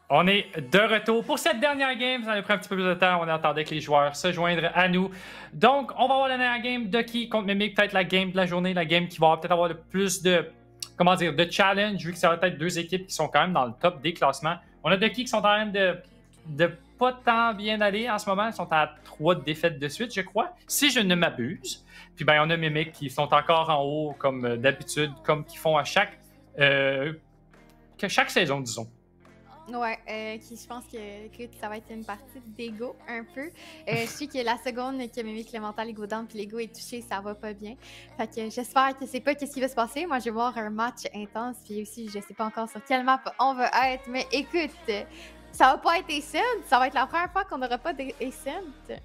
On est de retour pour cette dernière game. Ça a pris un petit peu plus de temps. On attendait que les joueurs se joignent à nous. Donc, on va avoir la dernière game. Ducky contre Mimic. Peut-être la game de la journée. La game qui va peut-être avoir le plus de, comment dire, de challenge, vu que ça va être deux équipes qui sont quand même dans le top des classements. On a Ducky qui sont en train de pas tant bien aller en ce moment. Ils sont à 3 défaites de suite, je crois, si je ne m'abuse. Puis, ben, on a Mimic qui sont encore en haut, comme d'habitude, comme qu'ils font à chaque saison, disons. Ouais, je pense que ça va être une partie d'ego un peu. Je sais que la seconde que Mimic le mental est go down puis l'ego est touché, ça va pas bien. Fait que j'espère que c'est pas qu'est-ce qui va se passer. Moi, je vais voir un match intense puis aussi, je sais pas encore sur quelle map on va être, mais écoute, ça va pas être Ascent, ça va être la première fois qu'on n'aura pas d'Ascent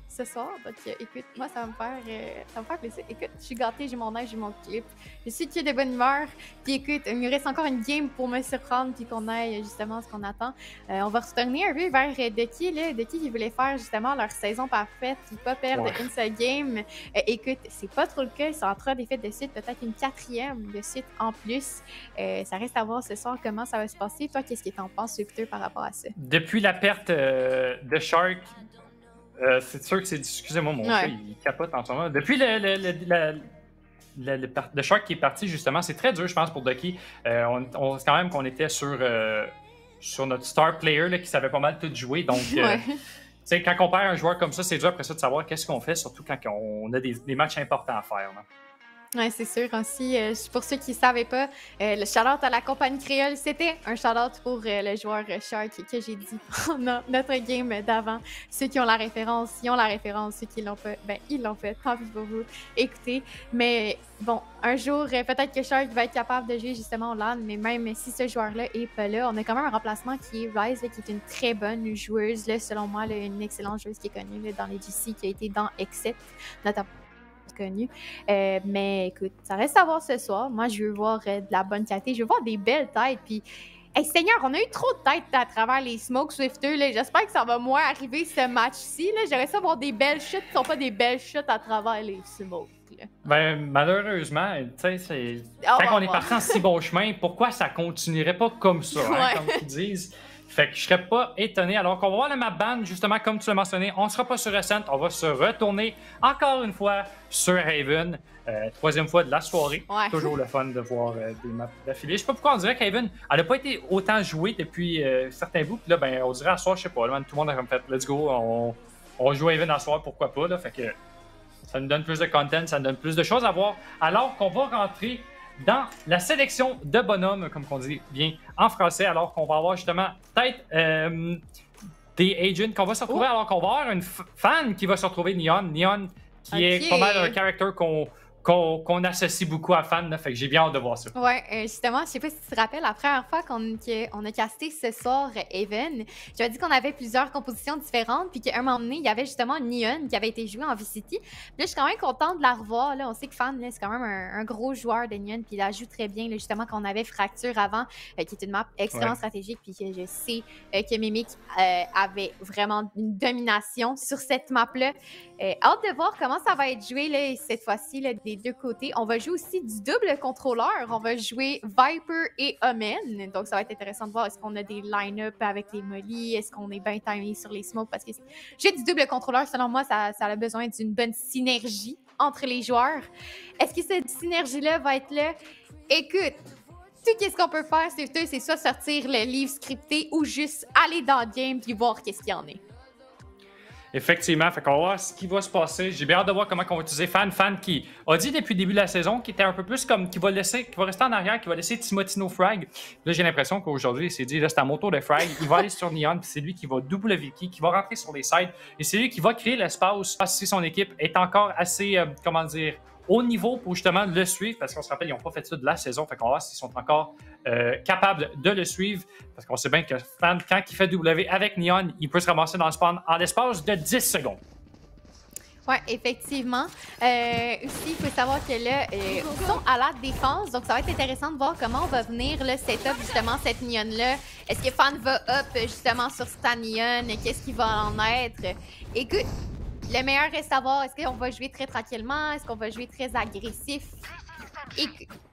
ce soir. Donc, écoute, moi, ça va me faire plaisir. Écoute, je suis gâtée, j'ai mon âge, j'ai mon clip. Je suis qu'il y a de bonne humeur. Puis écoute, il me reste encore une game pour me surprendre puis qu'on aille justement à ce qu'on attend. On va retourner un peu vers Ducky, là. Ducky qui voulait faire justement leur saison parfaite puis pas perdre une seule game. Écoute, c'est pas trop le cas. Ils sont en 3 défaites de suite, peut-être une 4e de suite en plus. Ça reste à voir ce soir comment ça va se passer. Toi, qu'est-ce que t'en penses, Victor, par rapport à ça? Depuis la perte de Shark, c'est sûr que c'est... Excusez-moi, mon chat, il capote en ce moment. Depuis le Shark qui est parti, justement, c'est très dur, je pense, pour Ducky. On quand même qu'on était sur notre star player là, qui savait pas mal tout jouer. Donc, quand on perd un joueur comme ça, c'est dur après ça de savoir qu'est-ce qu'on fait, surtout quand on a des matchs importants à faire. Là. Oui, c'est sûr aussi. Pour ceux qui ne savaient pas, le shout-out à la compagnie créole, c'était un shout-out pour le joueur Shark que j'ai dit pendant notre game d'avant. Ceux qui ont la référence, ils ont la référence. Ceux qui l'ont pas, ben ils l'ont fait. Tant pis pour vous. Écoutez, mais bon, un jour, peut-être que Shark va être capable de jouer justement au LAN, mais même si ce joueur-là est pas là, on a quand même un remplacement qui est Ryze, là, qui est une très bonne joueuse, là, selon moi, là, une excellente joueuse qui est connue là, dans les GC, qui a été dans Except, notamment connu. Mais écoute, ça reste à voir ce soir. Moi, je veux voir de la bonne qualité. Je veux voir des belles têtes. Puis, hey, Seigneur, on a eu trop de têtes à travers les Smoke Swifters. J'espère que ça va moins arriver ce match-ci. J'aimerais ça voir des belles chutes qui ne sont pas des belles chutes à travers les Smoke. Ben, malheureusement, tu sais, quand on est parti en si bon chemin, pourquoi ça continuerait pas comme ça, hein, comme ils disent? Fait que je serais pas étonné. Alors qu'on va voir le map ban, justement, comme tu l'as mentionné, on ne sera pas sur Ascent, on va se retourner encore une fois sur Haven. 3e fois de la soirée. Toujours le fun de voir des maps d'affilée. Je sais pas pourquoi on dirait qu'Haven, elle n'a pas été autant jouée depuis certains bouts. Puis là, ben, on dirait à soir, je sais pas, là, tout le monde a fait let's go, on joue Haven à soir, pourquoi pas. Là, fait que ça nous donne plus de content, ça nous donne plus de choses à voir. Alors qu'on va rentrer dans la sélection de bonhommes, comme on dit bien en français, alors qu'on va avoir justement peut-être des agents qu'on va se retrouver, alors qu'on va avoir une fan qui va se retrouver, Neon. Neon, qui est pas mal un character qu'on associe beaucoup à fan, là, fait que j'ai bien hâte de voir ça. Ouais, justement, je sais pas si tu te rappelles, la première fois qu'on a casté ce soir Haven, j'avais dit qu'on avait plusieurs compositions différentes, puis qu'à un moment donné, il y avait justement Neon qui avait été joué en VCT. Puis là, je suis quand même contente de la revoir. Là. On sait que Fan, c'est quand même un gros joueur de Neon, puis il la joue très bien, là, justement, qu'on avait Fracture avant, qui est une map extrêmement stratégique, puis que je sais que Mimic avait vraiment une domination sur cette map-là. Hâte de voir comment ça va être joué là, cette fois-ci là, des deux côtés. On va jouer aussi du double contrôleur. On va jouer Viper et Omen. Donc, ça va être intéressant de voir est-ce qu'on a des line-up avec les mollies, est-ce qu'on est bien timé sur les smokes. Parce que j'ai du double contrôleur. Selon moi, ça a besoin d'une bonne synergie entre les joueurs. Est-ce que cette synergie-là va être là? Écoute, tout ce qu'on peut faire, c'est soit sortir le livre scripté ou juste aller dans le game puis voir qu'est-ce qu'il y en a. Effectivement, fait qu'on va voir ce qui va se passer. J'ai bien hâte de voir comment on va utiliser Fan qui a dit depuis le début de la saison qu'il était un peu plus comme qui va rester en arrière, qui va laisser Timotino frag. Là, j'ai l'impression qu'aujourd'hui, il s'est dit là, c'est à mon tour de frag. Il va aller sur Neon, puis c'est lui qui va double Vicky, qui va rentrer sur les sides, et c'est lui qui va créer l'espace si son équipe est encore assez, au niveau pour justement le suivre, parce qu'on se rappelle, ils n'ont pas fait ça de la saison, fait qu'on va voir s'ils sont encore capables de le suivre, parce qu'on sait bien que Fan, quand il fait W avec Neon, il peut se ramasser dans le spawn en l'espace de 10 secondes. Oui, effectivement. Aussi, il faut savoir que là, ils sont à la défense, donc ça va être intéressant de voir comment on va venir le setup justement cette Neon-là. Est-ce que Fan va up justement sur Stan Neon? Qu'est-ce qui va en être? Écoute, le meilleur reste à voir, est-ce qu'on va jouer très tranquillement? Est-ce qu'on va jouer très agressif? Et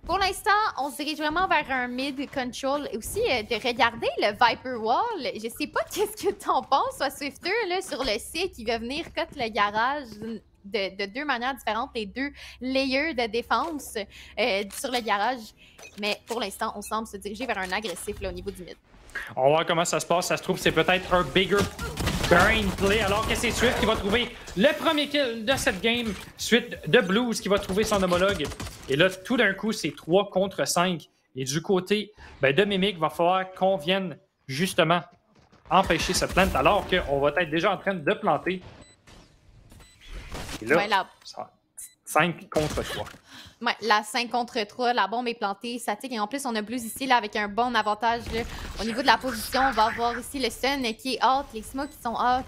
pour l'instant, on se dirige vraiment vers un mid control. Et aussi, de regarder le Viper Wall. Je sais pas qu'est-ce que t'en penses, toi, Swifter, là, sur le C qui va venir cut le garage de deux manières différentes, les deux layers de défense sur le garage. Mais pour l'instant, on semble se diriger vers un agressif là, au niveau du mid. On va voir comment ça se passe. Ça se trouve, c'est peut-être un bigger brain play, alors que c'est Swift qui va trouver le premier kill de cette game, suite de Blues qui va trouver son homologue. Et là, tout d'un coup, c'est 3 contre 5. Et du côté de Mimic, il va falloir qu'on vienne justement empêcher cette plante, alors qu'on va être déjà en train de planter. Et là, 5 contre 3. Ouais, la 5 contre 3, la bombe est plantée, ça tique. Et en plus, on a Blues ici là, avec un bon avantage là, au niveau de la position. On va avoir ici le stun qui est out, les smokes qui sont out.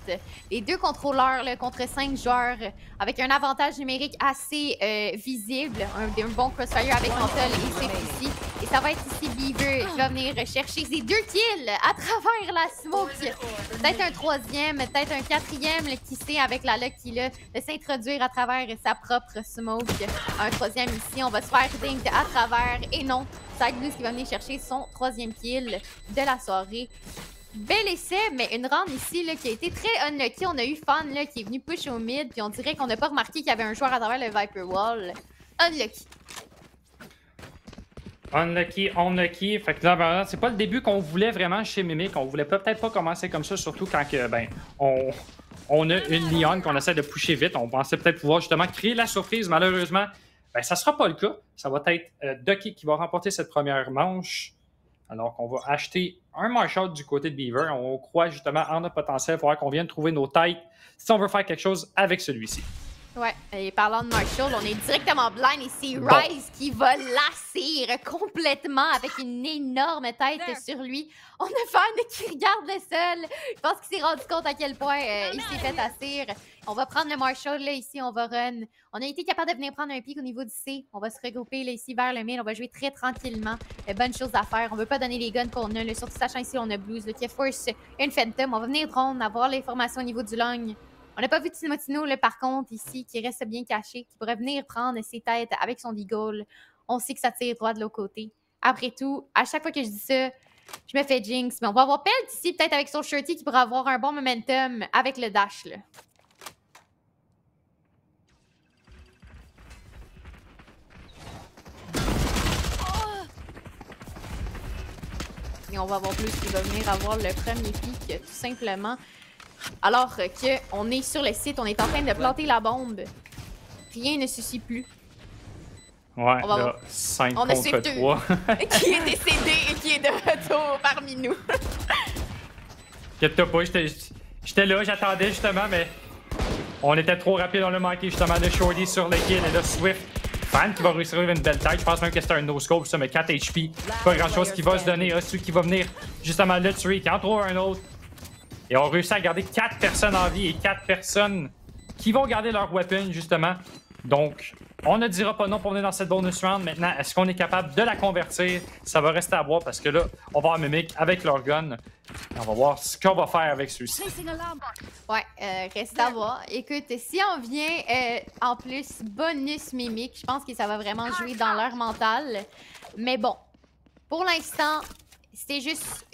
Les deux contrôleurs là, contre 5 joueurs avec un avantage numérique assez visible. Un bon crossfire avec Mantle et Swift ici. Et ça va être ici Beaver qui va venir chercher ses 2 kills à travers la smoke. Peut-être un troisième, peut-être un quatrième, qui sait avec la Lucky là, de s'introduire à travers sa propre smoke. Un troisième ici, on va se faire dink à travers. Et non, c'est Blues qui va venir chercher son 3e kill de la soirée. Bel essai, mais une round ici là, qui a été très unlucky. On a eu Fan là, qui est venu push au mid, puis on dirait qu'on n'a pas remarqué qu'il y avait un joueur à travers le Viper Wall. Unlucky. Unlucky. Fait que là, c'est pas le début qu'on voulait vraiment chez Mimic. On voulait peut-être pas commencer comme ça, surtout quand on a une Leon qu'on essaie de pusher vite. On pensait peut-être pouvoir justement créer la surprise. Malheureusement, ça sera pas le cas. Ça va être Ducky qui va remporter cette première manche. Alors qu'on va acheter un Marshall du côté de Beaver. On croit justement en notre potentiel. Il faudra qu'on vienne trouver nos têtes si on veut faire quelque chose avec celui-ci. Ouais, et parlant de Marshall, on est directement blind ici. Ryze qui va lasser complètement avec une énorme tête sur lui. On a Fan qui regarde le sol. Je pense qu'il s'est rendu compte à quel point il s'est fait assir. On va prendre le Marshall là ici, on va run. On a été capable de venir prendre un pic au niveau du C. On va se regrouper là ici vers le mid. On va jouer très tranquillement. Bonne chose à faire. On veut pas donner les guns qu'on a. Là, surtout sachant ici on a Blues là, qui a force une Phantom. On va venir drone, avoir l'information au niveau du long. On n'a pas vu Timotino, là, par contre, ici, qui reste bien caché, qui pourrait venir prendre ses têtes avec son deagle. On sait que ça tire droit de l'autre côté. Après tout, à chaque fois que je dis ça, je me fais jinx. Mais on va avoir Pelt ici, peut-être avec son shirty, qui pourrait avoir un bon momentum avec le dash, là. Et on va avoir Plus qui va venir avoir le premier pic, tout simplement. Alors qu'on est sur le site, on est en train de planter la bombe. Rien ne se suit plus. Ouais, là, 5 on contre 3. Qui est décédé et qui est de retour parmi nous. Inquiète-toi pas, j'étais là, j'attendais justement, mais on était trop rapide, on l'a manqué justement de Shorty sur le kill. Et là, Swift, Fan qui va réussir à une belle tête. Je pense même que c'était un no-scope, ça, mais 4 HP. Pas grand-chose qui va se donner. Celui qui va venir justement le tuer, qui en trouve un autre. Et on réussit à garder 4 personnes en vie et 4 personnes qui vont garder leur weapon, justement. Donc, on ne dira pas non pour venir dans cette bonus round. Maintenant, est-ce qu'on est capable de la convertir? Ça va rester à voir parce que là, on va avoir Mimic avec leur gun. On va voir ce qu'on va faire avec ceux-ci. Ouais, reste à voir. Écoute, si on vient en plus bonus Mimic, je pense que ça va vraiment jouer dans leur mental. Mais bon, pour l'instant... C'était juste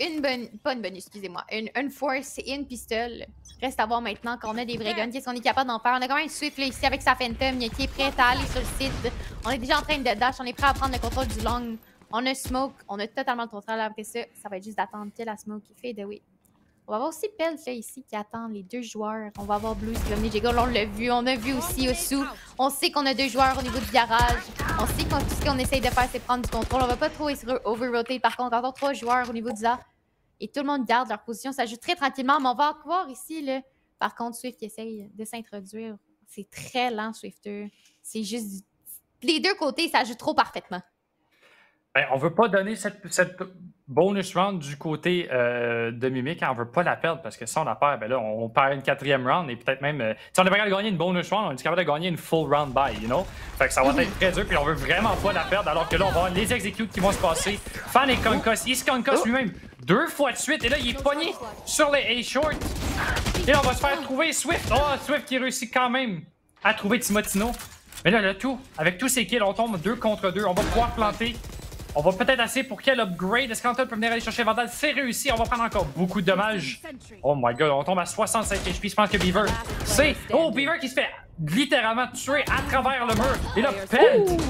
pas une bonne, excusez-moi, une force et une pistole. Reste à voir maintenant qu'on a des vrais guns. Qu'est-ce qu'on est capable d'en faire? On a quand même un Swift là, ici avec sa Phantom qui est prêt à aller sur le site. On est déjà en train de dash, on est prêt à prendre le contrôle du long. On a Smoke, on a totalement le contrôle. Après ça, ça va être juste d'attendre que la Smoke fade away. On va avoir aussi Pelt là, ici qui attend les 2 joueurs. On va avoir Blues qui va venir jiggle. On l'a vu. On a vu aussi Osu. On sait qu'on a 2 joueurs au niveau du garage. On sait que ce qu'on essaye de faire, c'est prendre du contrôle. On va pas trop over-rotate. Par contre, encore 3 joueurs au niveau du A. Et tout le monde garde leur position. Ça joue très tranquillement. Mais on va voir ici, là. Par contre, Swift qui essaye de s'introduire. C'est très lent, Swifter. C'est juste... Les deux côtés, ça joue trop parfaitement. On veut pas donner cette bonus round du côté de Mimic. On veut pas la perdre parce que si on la perd, ben là, on perd une 4e round et peut-être même... si on est capable de gagner une bonus round, on est capable de gagner une full round by, you know? Fait que ça va être très dur puis on veut vraiment pas la perdre alors que là, on va avoir les executes qui vont se passer. Fan et Concuss, il se concuss lui-même 2 fois de suite et là, il est pogné sur les A-short. Et là, on va se faire trouver Swift. Oh, Swift qui réussit quand même à trouver Timotino. Mais là, le tout, avec tous ces kills, on tombe 2 contre 2. On va pouvoir planter. On va peut-être assez pour quel upgrade. Est-ce qu'Anton peut venir aller chercher Vandal? C'est réussi. On va prendre encore beaucoup de dommages. Oh my god, on tombe à 65 HP. Je pense que Beaver, c'est... Oh, Beaver qui se fait littéralement tuer à travers le mur. Et là, Pelt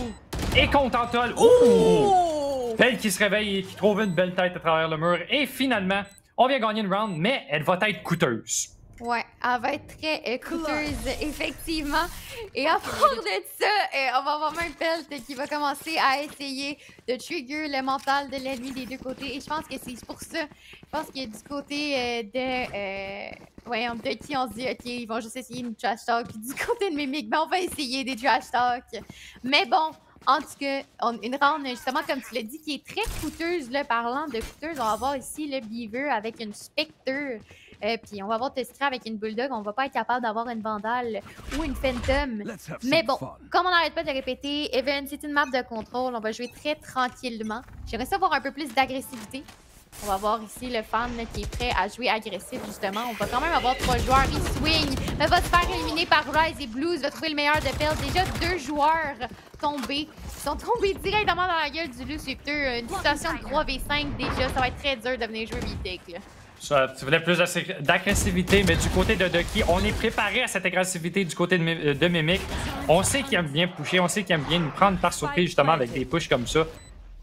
est contre Anton. Oh! Pelt qui se réveille et qui trouve une belle tête à travers le mur. Et finalement, on vient gagner une round, mais elle va être coûteuse. Ouais, elle va être très coûteuse, effectivement. Et à part de ça, on va avoir même Pelt qui va commencer à essayer de trigger le mental de l'ennemi des deux côtés. Et je pense que c'est pour ça. Je pense que du côté voyons, de qui on se dit, OK, ils vont juste essayer une trash talk. Puis du côté de Mimic, ben on va essayer des trash talk. Mais bon, en tout cas, une round, justement, comme tu l'as dit, qui est très coûteuse, là, parlant de coûteuse. On va avoir ici le Beaver avec une Spectre. Puis on va avoir Tuskra avec une Bulldog. On va pas être capable d'avoir une Vandal ou une Phantom. Mais bon, comme on n'arrête pas de répéter, Even, c'est une map de contrôle. On va jouer très tranquillement. J'aimerais savoir un peu plus d'agressivité. On va voir ici le fan là, qui est prêt à jouer agressif, justement. On va quand même avoir 3 joueurs. Il swing, mais va se faire éliminer par Rise et Blues. Va trouver le meilleur de Pelt. Déjà 2 joueurs tombés. Ils sont tombés directement dans la gueule du Lucifer. Une situation de 3v5 déjà. Ça va être très dur de venir jouer Mythic, là. Ça, tu voulais plus d'agressivité, mais du côté de Ducky, on est préparé à cette agressivité du côté de Mimic. On sait qu'il aime bien pusher, on sait qu'il aime bien nous prendre par surprise justement avec des pushes comme ça.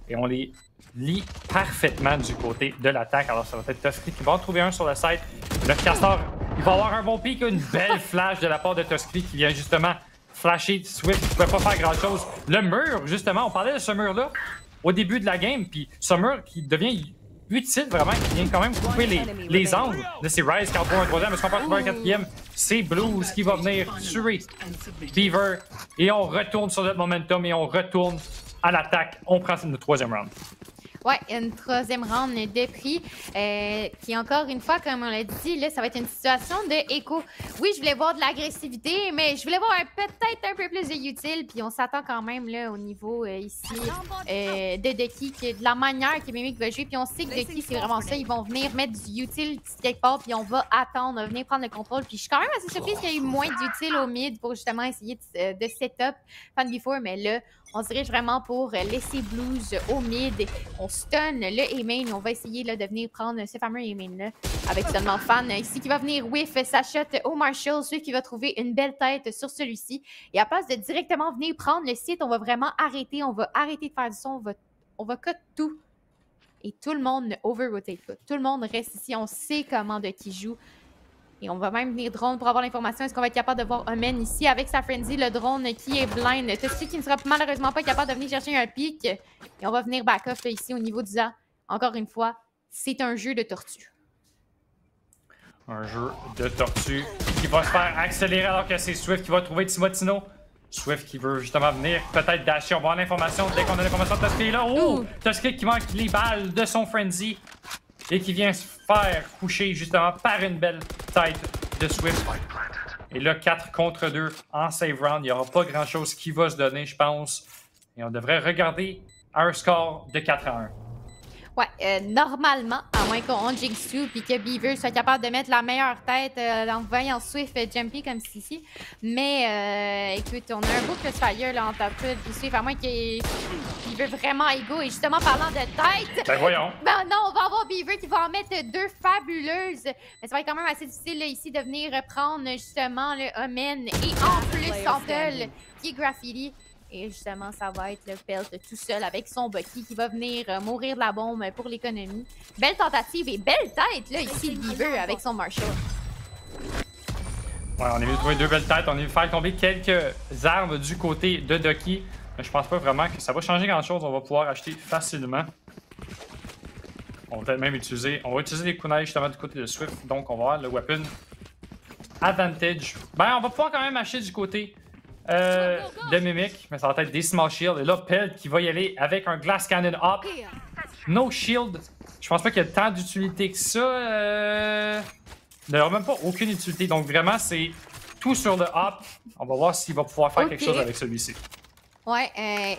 Et on les lit parfaitement du côté de l'attaque. Alors ça va être Tuskry qui va en trouver un sur le site. Le Castor, il va avoir un bon pic, une belle flash de la part de Tuskry qui vient justement flasher Swift qui ne pouvait pas faire grand chose. Le mur, justement, on parlait de ce mur-là au début de la game, puis ce mur qui devient utile vraiment, qui vient quand même couper les angles. Là, c'est Rise qui en trouve un troisième. Est-ce qu'on peut en trouver un quatrième? C'est Blues qui va venir tuer Beaver. Et on retourne sur notre momentum et on retourne à l'attaque. On prend notre troisième round. Ouais, une troisième round de prix. Qui, encore une fois, comme on l'a dit, là, ça va être une situation de écho. Oui, je voulais voir de l'agressivité, mais je voulais voir peut-être un peu plus de utile. Puis on s'attend quand même là, au niveau ici de Ducky, de la manière que Mimic va jouer. Puis on sait que Ducky, c'est vraiment ça. Ils vont venir mettre du utile quelque part, puis on va attendre, on va venir prendre le contrôle. Puis je suis quand même assez surprise qu'il y ait eu moins d'utile au mid pour justement essayer de setup Fan Before. Mais là, on se dirige vraiment pour laisser Blues au mid. On stun le A-main. On va essayer là, de venir prendre ce fameux A-main-là avec seulement Fan ici qui va venir whiff sa shot au Marshall. Celui qui va trouver une belle tête sur celui-ci. Et à place de directement venir prendre le site, on va vraiment arrêter. On va arrêter de faire du son. On va cut tout. Et tout le monde ne over-rotate pas. Tout le monde reste ici. On sait comment de qui joue. Et on va même venir drone pour avoir l'information. Est-ce qu'on va être capable de voir Omen ici avec sa frenzy, le drone qui est blind. Tuskry qui ne sera malheureusement pas capable de venir chercher un pic. Et on va venir back-off ici au niveau du A. Encore une fois, c'est un jeu de tortue. Un jeu de tortue qui va se faire accélérer alors que c'est Swift qui va trouver Timotino. Swift qui veut justement venir peut-être dasher. On va avoir l'information dès qu'on a l'information de Tuskry là. Oh! Tuskry qui manque les balles de son frenzy. Et qui vient se faire coucher justement par une belle tête de Swift. Et là, 4 contre 2 en save round. Il n'y aura pas grand-chose qui va se donner, je pense. Et on devrait regarder un score de 4-1. Ouais, normalement, à moins qu'on jinx tout puis que Beaver soit capable de mettre la meilleure tête en voyant Swift jumpy comme ceci. Mais écoute, on a un beau crossfire là en top puis Swift, à moins qu'il veut vraiment ego. Et justement, parlant de tête... Ben voyons! Ben non, on va avoir Beaver qui va en mettre 2 fabuleuses. Mais ça va être quand même assez difficile là, ici de venir prendre justement le Omen et en plus Santel qui est Graffiti. Et justement, ça va être le Pelt tout seul avec son Bucky qui va venir mourir de la bombe pour l'économie. Belle tentative et belle tête, là, ici, de Beaver avec son Marshall. Ouais, on est venu trouver 2 belles têtes. On est venu faire tomber quelques armes du côté de Ducky. Mais je pense pas vraiment que ça va changer grand-chose. On va pouvoir acheter facilement. On va peut-être même utiliser... On va utiliser les kunai justement du côté de Swift. Donc, on va avoir le weapon advantage. Ben, on va pouvoir quand même acheter du côté... de Mimic, mais ça va être des small shields. Et là, Pelt qui va y aller avec un glass cannon up. No shield. Je pense pas qu'il y ait tant d'utilité que ça. D'ailleurs, même pas aucune utilité. Donc vraiment, c'est tout sur le up. On va voir s'il va pouvoir faire quelque chose avec celui-ci. Ouais,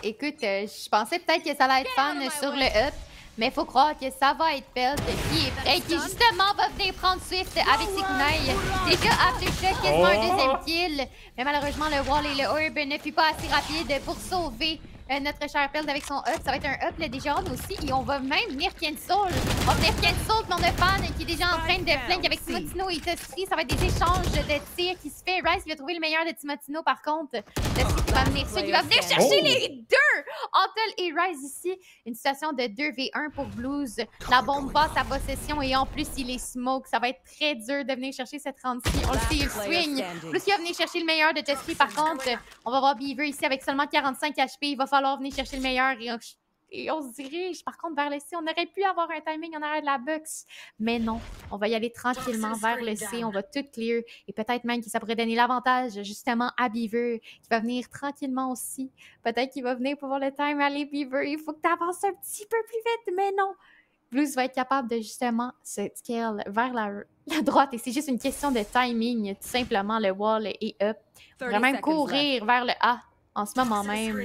écoute, je pensais peut-être que ça allait être fun sur le up. Mais faut croire que ça va être Pelt qui est prêt, qui justement va venir prendre Swift avec ses kunai. Déjà, Aftershock, quasiment un deuxième kill. Mais malheureusement, le wall et le orb ne fut pas assez rapide pour sauver notre cher Pelt avec son up. Ça va être un up, le déjà on aussi. Et on va même venir cancel. On va venir cancel mon fan qui est déjà en train de flank avec Timotino et Tusky. Ça va être des échanges de tirs qui se fait. Rice va trouver le meilleur de Timotino par contre. Tusky qui va venir ça, qui va venir chercher les deux. Antel et Rice ici. Une situation de 2v1 pour Blues. La bombe passe à possession et en plus il est smoke. Ça va être très dur de venir chercher cette round-ci. On le sait, il swing. Plus il va venir chercher le meilleur de Tusky par contre. On va voir Beaver ici avec seulement 45 HP. Il va falloir venir chercher le meilleur et on se dirige par contre vers le C. On aurait pu avoir un timing en arrière de la box, mais non. On va y aller tranquillement vers le C. On va tout clear et peut-être même que ça pourrait donner l'avantage justement à Beaver qui va venir tranquillement aussi. Peut-être qu'il va venir pour voir le time. Allez Beaver, il faut que tu avances un petit peu plus vite, mais non. Blues va être capable de justement se scale vers la droite et c'est juste une question de timing. Tout simplement, le wall est up. On va même courir vers le A. En ce moment même.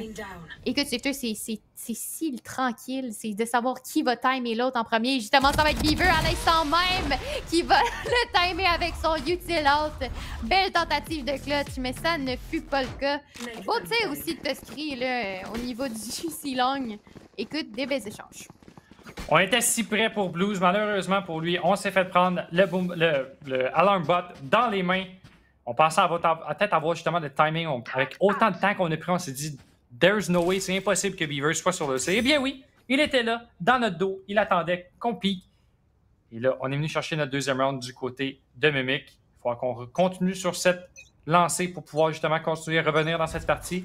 Écoute, c'est si tranquille, c'est de savoir qui va timer l'autre en premier. Justement, ça va être Beaver à l'instant même qui va le timer avec son util out. Belle tentative de clutch, mais ça ne fut pas le cas. Beau tir aussi de Tusky là, au niveau du juicy long. Écoute, des belles échanges. On était si près pour Blues, malheureusement pour lui, on s'est fait prendre le alarm bot dans les mains. On pensait peut-être avoir justement le timing. Avec autant de temps qu'on a pris, on s'est dit there's no way, c'est impossible que Beaver soit sur le C. Eh bien oui, il était là, dans notre dos, il attendait qu'on pique. Et là, on est venu chercher notre deuxième round du côté de Mimic. Il faut qu'on continue sur cette lancée pour pouvoir justement continuer à revenir dans cette partie.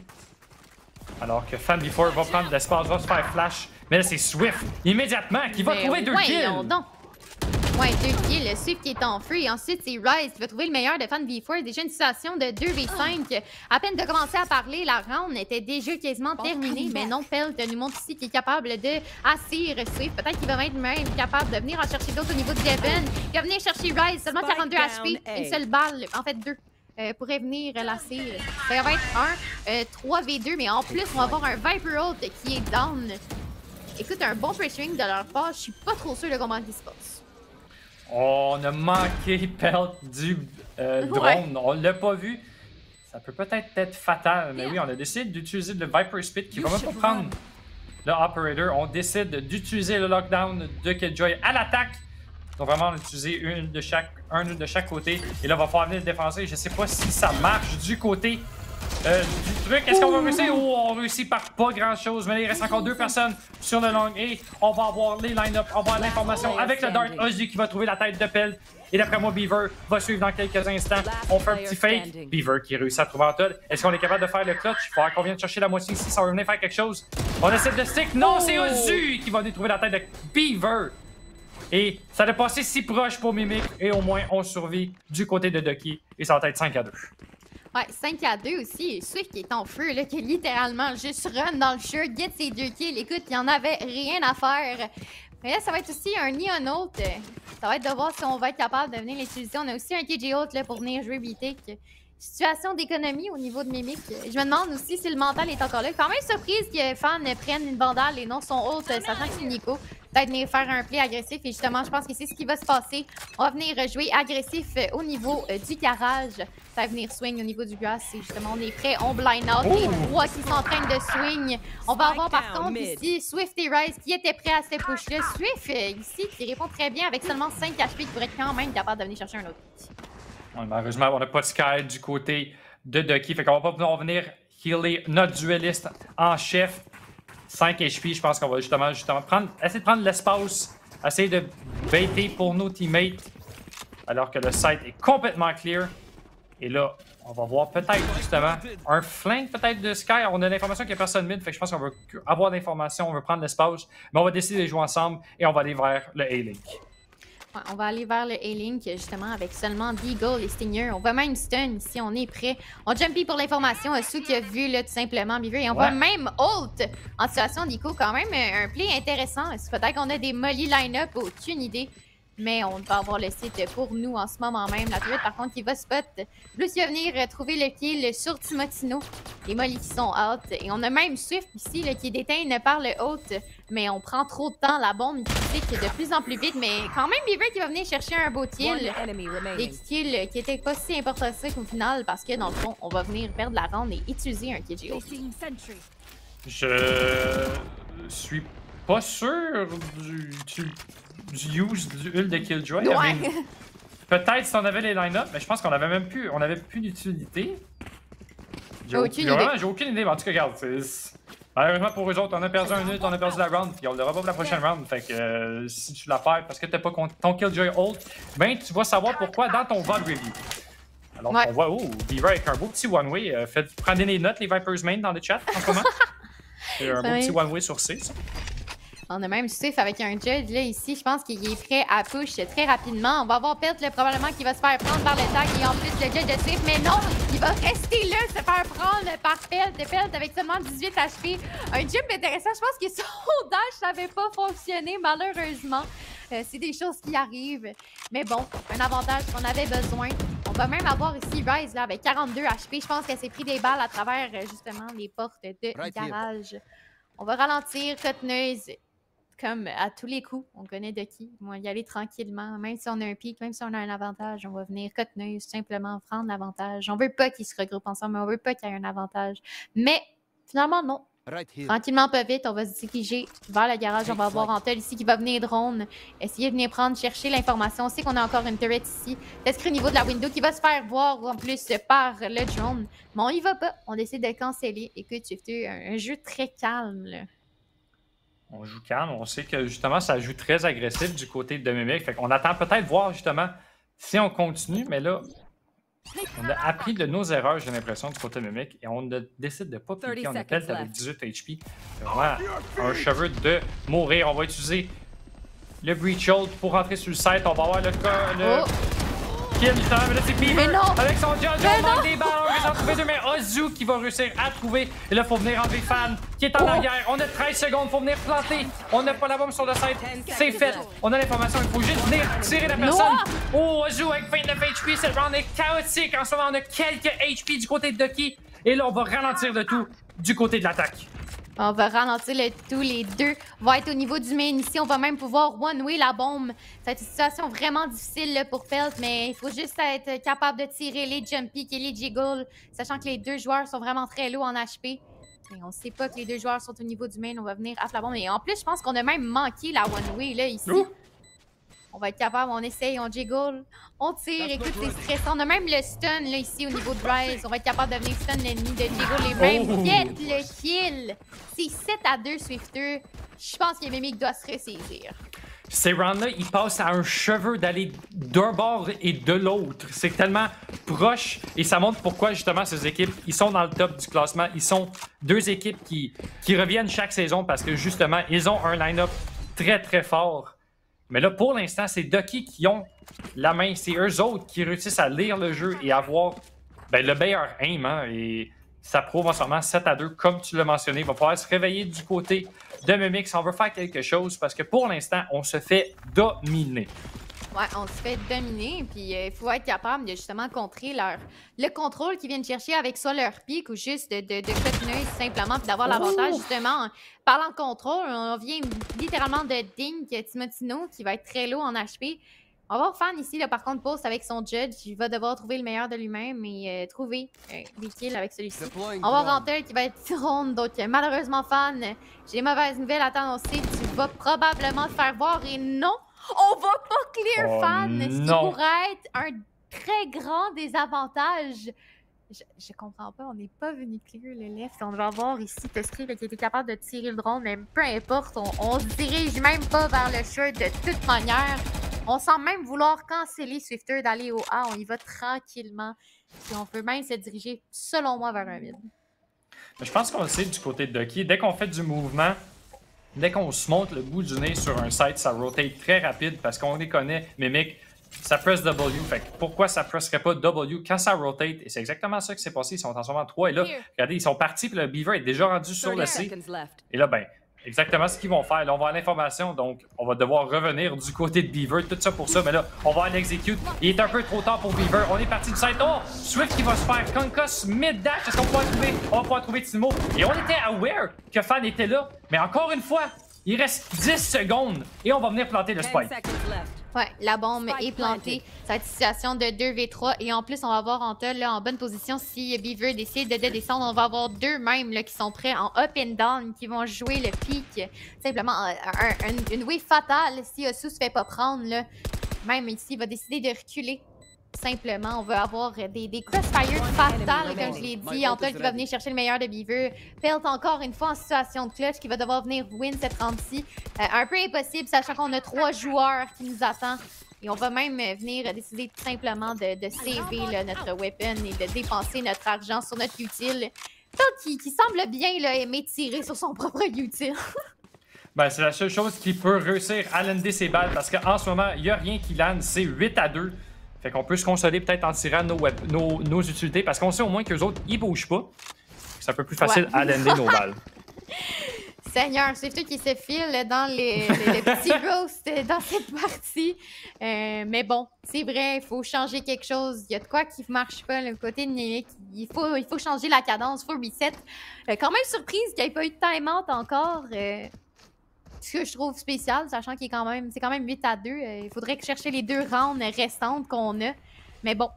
Alors que Fan Before va prendre de l'espace, va se faire flash. Mais là, c'est Swift immédiatement qui va trouver 2 kills. Ouais, 2 kills, Swift qui est en feu. Et ensuite, c'est Rice qui va trouver le meilleur de Fan Before. Déjà une situation de 2v5. À peine de commencer à parler, la round était déjà quasiment terminée. Mais non, Pelt nous montre ici qu'il est capable de assir Swift. Peut-être qu'il va être même capable de venir en chercher d'autres au niveau de Devin. Il va venir chercher Rice, seulement 42 HP. Une seule balle, en fait 2. Pourrait venir lasser. Ça va être 3v2, mais en plus, on va avoir un Viper Ult qui est down. Écoute, un bon pressuring de leur part. Je suis pas trop sûr de comment il se passe. On a manqué Pelt du drone. Ouais. On l'a pas vu. Ça peut peut-être être fatal, mais oui, on a décidé d'utiliser le Viper Spit qui va même pas prendre le Operator. On décide d'utiliser le lockdown de Killjoy à l'attaque. Donc vraiment, on a utilisé un de chaque côté. Et là, on va falloir venir le défoncer. Je sais pas si ça marche du côté du truc. Est-ce qu'on va réussir? Oh, on réussit par pas grand-chose. Mais là, il reste encore 2 personnes sur le long. Et on va avoir les line-up, on va avoir l'information avec le Dart. Ozzy qui va trouver la tête de Pelt. Et d'après moi, Beaver va suivre dans quelques instants. On fait un petit fake. Beaver qui réussit à trouver Anton. Est-ce qu'on est capable de faire le clutch? Il faudra qu'on vienne chercher la moitié ici. Ça va venir faire quelque chose. On essaie de stick. Non, c'est Ozzy qui va venir trouver la tête de Beaver. Et ça a passé si proche pour Mimic. Et au moins, on survit du côté de Ducky. Et ça va être 5-2. Ouais, 5-2 aussi. Swift qui est en feu, là, qui est littéralement juste run dans le shirt, get ses 2 kills. Écoute, il n'y en avait rien à faire. Mais là, ça va être aussi un Neon Ult. Ça va être de voir si on va être capable de venir l'utiliser. On a aussi un KJ Ult là, pour venir jouer BTK. Situation d'économie au niveau de Mimic. Je me demande aussi si le mental est encore là. Quand même surprise que Fan prenne une vandale et non son ult, sachant que c'est Nico. Peut-être venir faire un play agressif et justement, je pense que c'est ce qui va se passer. On va venir jouer agressif au niveau du garage. Ça va venir swing au niveau du grass. Et justement, on est prêt, on blind out. Les 3 qui sont en train de swing. On va avoir par contre ici Swift et Rice qui étaient prêts à se push-là. Swift ici qui répond très bien avec seulement 5 HP qui pourrait être quand même capable de venir chercher un autre. Ouais, malheureusement, on n'a pas de Sky du côté de Ducky. Fait qu'on va pas pouvoir venir healer notre dueliste en chef. 5 HP, je pense qu'on va justement essayer de prendre l'espace, essayer de baiter pour nos teammates, alors que le site est complètement clear. Et là, on va voir peut-être justement un flank peut-être de Sky. On a l'information qu'il n'y a personne mid, fait que je pense qu'on va avoir l'information, on va prendre l'espace, mais on va décider de jouer ensemble et on va aller vers le A-Link. Ouais, on va aller vers le A-Link justement avec seulement Deagle et Stinger. On va même stun si on est prêt. On jumpy pour l'information, Sou qui a vu là tout simplement Beaver. Et on va même ult en situation d'Ico. Quand même un play intéressant. Peut-être qu'on a des molly line-up, aucune idée. Mais on va avoir le site pour nous en ce moment même. La turret, par contre, qui va spot. Plus il va venir trouver le kill sur Timotino. Les mollies qui sont out. Et on a même Swift ici là, qui est déteint par le hôte. Mais on prend trop de temps. La bombe qui tique de plus en plus vite. Mais quand même, Beaver qui va venir chercher un beau kill. Des kills qui étaient pas si importants que ça qu'au final. Parce que dans le fond, on va venir perdre la ronde et utiliser un KGO. Je suis pas sûr du use du ult de Killjoy. Ouais. Peut-être si on avait les line-up, mais je pense qu'on avait même plus, on avait plus d'utilité. J'ai aucune idée, mais en tout cas, regarde, malheureusement pour eux autres, on a perdu un ult, on a perdu la round, puis on l'aura pas pour la prochaine round. Fait que si tu la perds parce que t'as pas ton Killjoy ult, ben tu vas savoir pourquoi dans ton VOD review. Alors on voit, Beaver avec un beau petit one-way, prenez les notes, les Vipers main dans le chat en ce moment. C'est un beau petit one-way sur C, ça. On a même Swift avec un Judge là ici. Je pense qu'il est prêt à push très rapidement. On va avoir Pelt là, probablement qui va se faire prendre par le tag et en plus le Judge de Swift. Mais non, il va rester là, se faire prendre par Pelt. Pelt avec seulement 18 HP. Un jump intéressant. Je pense que son dash n'avait pas fonctionné malheureusement. C'est des choses qui arrivent. Mais bon, un avantage qu'on avait besoin. On va même avoir ici Rise là, avec 42 HP. Je pense qu'elle s'est pris des balles à travers justement les portes de garage. On va ralentir Cotneuse. Comme à tous les coups, on connaît Ducky. On va y aller tranquillement. Même si on a un pic, même si on a un avantage, on va venir Cotneuse, simplement prendre l'avantage. On veut pas qu'ils se regroupent ensemble, mais on veut pas qu'il y ait un avantage. Mais finalement, non. Tranquillement, pas vite, on va se diriger vers le garage. On va avoir Antel ici qui va venir drone, essayer de venir chercher l'information. On sait qu'on a encore une turret ici. Peut-être au niveau de la window qui va se faire voir en plus par le drone. Mais on y va pas. On décide de canceller. Écoute, c'est un jeu très calme, là. On joue calme, on sait que justement ça joue très agressif du côté de Mimic. Fait qu'on attend peut-être voir justement si on continue, mais là, on a appris de nos erreurs, j'ai l'impression, du côté de Mimic, et on décide de pas piquer. On est Pelt avec 18 HP. Vraiment un cheveu de mourir. On va utiliser le Breach Hold pour rentrer sur le site. On va avoir le kill, justement, mais là c'est Beaver avec son judge, on manque des balles, on réussit à trouver deux, mais Ozu qui va réussir à trouver. Et là, il faut venir enlever Fan qui est en arrière. On a 13 secondes, il faut venir planter. On n'a pas la bombe sur le site, c'est fait. On a l'information, il faut juste venir tirer la personne. Oh, Ozu avec 29 HP, cette round est chaotique. En ce moment, on a quelques HP du côté de Ducky. Et là, on va ralentir le tout du côté de l'attaque. On va ralentir le tout, les deux vont être au niveau du main ici. On va même pouvoir one-way la bombe. C'est une situation vraiment difficile là, pour Pelt, mais il faut juste être capable de tirer les jump-picks et les jiggles, sachant que les deux joueurs sont vraiment très low en HP. Et on sait pas que les deux joueurs sont au niveau du main. On va venir à la bombe. Et en plus, je pense qu'on a même manqué la one-way là, ici. On va être capable, on essaye, on jiggle, on tire. Écoute, c'est stressant. On a même le stun là, ici au niveau de Rise. On va être capable de venir stun l'ennemi, de jiggle les mêmes. Get le kill! C'est 7-2 Swifter. Je pense que Mimic doit se ressaisir. Ces rounds-là, ils passent à un cheveu d'aller d'un bord et de l'autre. C'est tellement proche et ça montre pourquoi justement ces équipes, ils sont dans le top du classement. Ils sont deux équipes qui reviennent chaque saison parce que justement, ils ont un line-up très très fort. Mais là, pour l'instant, c'est Ducky qui ont la main. C'est eux autres qui réussissent à lire le jeu et avoir le meilleur aim. Hein, et ça prouve en ce moment 7-2, comme tu l'as mentionné. Il va falloir se réveiller du côté de Mimic. On veut faire quelque chose parce que pour l'instant, on se fait dominer. Ouais, on se fait dominer, puis il faut être capable de justement contrer le contrôle qu'ils viennent chercher avec soit leur pic ou juste de cotneuse simplement, puis d'avoir l'avantage justement. Parlant de contrôle, on vient littéralement de Dink Timotino qui va être très low en HP. On va voir Fan ici, là, par contre, post avec son judge. Il va devoir trouver le meilleur de lui-même et trouver des kills avec celui-ci. On va voir Rantel qui va être ronde. Donc, malheureusement, Fan, j'ai mauvaise nouvelle à t'annoncer. Tu vas probablement te faire voir et non, on va pas clear Fan. Ce qui pourrait être un très grand désavantage. Je comprends pas, on n'est pas venu clear le left. On va voir ici Tescri qui était capable de tirer le drone, mais peu importe, on se dirige même pas vers le shirt de toute manière. On semble même vouloir canceller Swifter d'aller au A. On y va tranquillement. Puis on peut même se diriger, selon moi, vers un mid. Je pense qu'on le sait du côté de Ducky. Dès qu'on fait du mouvement, dès qu'on se monte le bout du nez sur un site, ça rotate très rapide parce qu'on les connaît. Mimic, ça press W. Fait que pourquoi ça presserait pas W quand ça rotate? Et c'est exactement ça qui s'est passé. Ils sont en ce moment 3. Et là, regardez, ils sont partis. Puis le Beaver est déjà rendu sur le C. Et là, exactement ce qu'ils vont faire. Là, on va avoir l'information, donc on va devoir revenir du côté de Beaver. Tout ça pour ça, mais là, on va aller execute. Il est un peu trop tard pour Beaver. On est parti du site. Oh! Swift qui va se faire concuss mid-dash. Est-ce qu'on va pouvoir trouver Timo? Et on était aware que Fan était là. Mais encore une fois, il reste 10 secondes et on va venir planter le spike. Ouais, la bombe est plantée. Ça va être une situation de 2v3 et en plus, on va avoir Anta là, en bonne position. Si Beaver décide de descendre, on va avoir deux même là, qui sont prêts en up and down, qui vont jouer le pic. Simplement, une wave fatale si Osu se fait pas prendre. Là. Même ici, il va décider de reculer. Simplement, on va avoir des crossfire fatales, comme je l'ai dit. Anta qui va venir chercher le meilleur de Beaver. Pelt encore une fois en situation de clutch, qui va devoir venir win cette round-ci. Un peu impossible, sachant qu'on a 3 joueurs qui nous attendent. Et on va même venir décider tout simplement de saver là, notre weapon et de dépenser notre argent sur notre utile. Pelt qui semble bien là, aimer tirer sur son propre utile. Ben, c'est la seule chose qui peut réussir à lander ses balles, parce qu'en ce moment, il n'y a rien qui lande. C'est 8-2. Fait qu'on peut se consoler peut-être en tirant nos utilités, parce qu'on sait au moins qu'eux autres, ils bougent pas. C'est un peu plus facile à lander nos balles. Seigneur, c'est tout qui se file dans les petits roasts dans cette partie. Mais bon, c'est vrai, il faut changer quelque chose. Il y a de quoi qui ne marche pas, le côté numérique. Il faut changer la cadence, il faut reset. Quand même surprise qu'il n'y ait pas eu de time-out encore. Ce que je trouve spécial, sachant qu'il est quand même 8-2. Il faudrait chercher les 2 rounds restantes qu'on a. Mais bon,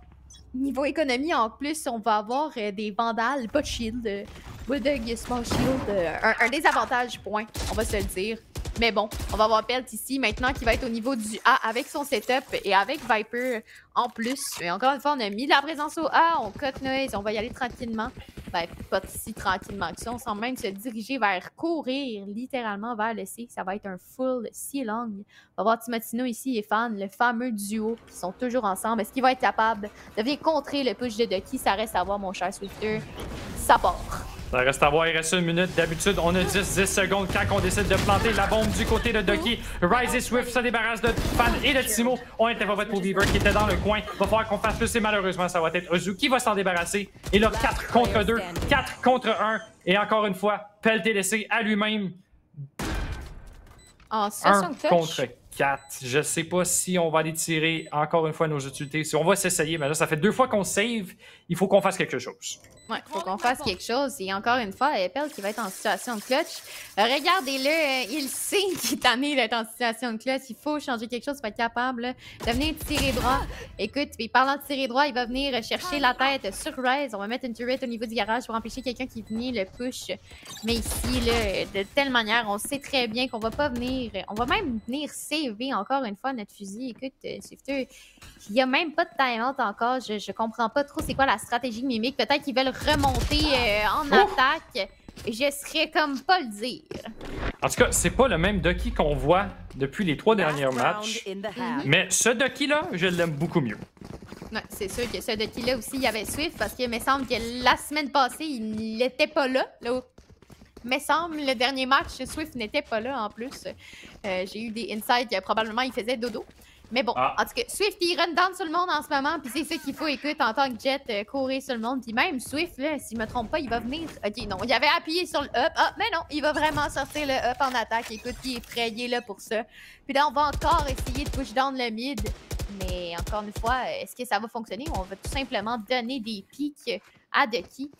niveau économie, en plus, on va avoir des vandales, pas de shield. Bulldog, small shield, un désavantage, point, on va se le dire. Mais bon, on va avoir Pelt ici, maintenant qui va être au niveau du A avec son setup et avec Viper en plus. Et encore une fois, on a mis la présence au A, on cut noise, on va y aller tranquillement. Ben, pas si tranquillement que ça, on semble même se diriger vers courir, littéralement vers le C. Ça va être un full C-long. On va voir Timotino ici et Fan, le fameux duo qui sont toujours ensemble. Est-ce qu'il va être capable de venir contrer le push de Ducky? Ça reste à voir, mon cher Swifter. Ça part. Ça reste à voir, il reste 1 minute. D'habitude, on a 10 secondes quand on décide de planter la bombe du côté de Ducky. Rise et Swift se débarrassent de Fan et de Timo. On était pas prêt pour Beaver qui était dans le coin. Va falloir qu'on fasse plus et malheureusement, ça va être Ozu qui va s'en débarrasser. Et là, 4 contre 2, 4 contre 1. Et encore une fois, Pelt est laissé à lui-même. En situation de touch. Contre 4. Je sais pas si on va aller tirer encore une fois nos utilités. Si on va s'essayer, mais là, ça fait 2 fois qu'on save. Il faut qu'on fasse quelque chose. Ouais, faut qu'on fasse quelque chose. Et encore une fois, Pelt qui va être en situation de clutch. Regardez-le, il sait qu'il est tanné d'être en situation de clutch. Il faut changer quelque chose pour être capable là, de venir tirer droit. Écoute, puis parlant de tirer droit, il va venir chercher la tête sur Rise. On va mettre une turret au niveau du garage pour empêcher quelqu'un qui venait le push. Mais ici, là, de telle manière, on sait très bien qu'on va pas venir... On va même venir saver encore une fois notre fusil. Écoute, Swifter, il y a même pas de time-out encore. Je comprends pas trop c'est quoi la stratégie mimique. Peut-être qu'ils veulent remonter en attaque. Je serais comme pas le dire. En tout cas, c'est pas le même Ducky qu'on voit depuis les 3 derniers matchs. Mais ce Ducky-là, je l'aime beaucoup mieux. Ouais, c'est sûr que ce Ducky-là aussi, il y avait Swift parce qu'il me semble que la semaine passée, il n'était pas là. Il me semble, le dernier match, Swift n'était pas là en plus. J'ai eu des insights que probablement il faisait dodo. Mais bon, en tout cas, Swift, il run down sur le monde en ce moment, puis c'est ça qu'il faut, écoute, en tant que Jet, courir sur le monde. Puis même Swift, là, si je me trompe pas, il va venir... Ok, non, il avait appuyé sur le up. Ah, mais non, il va vraiment sortir le up en attaque. Écoute, il est prêt, il est là pour ça. Puis là, on va encore essayer de push down le mid. Mais encore une fois, est-ce que ça va fonctionner ou on va tout simplement donner des pics à Ducky?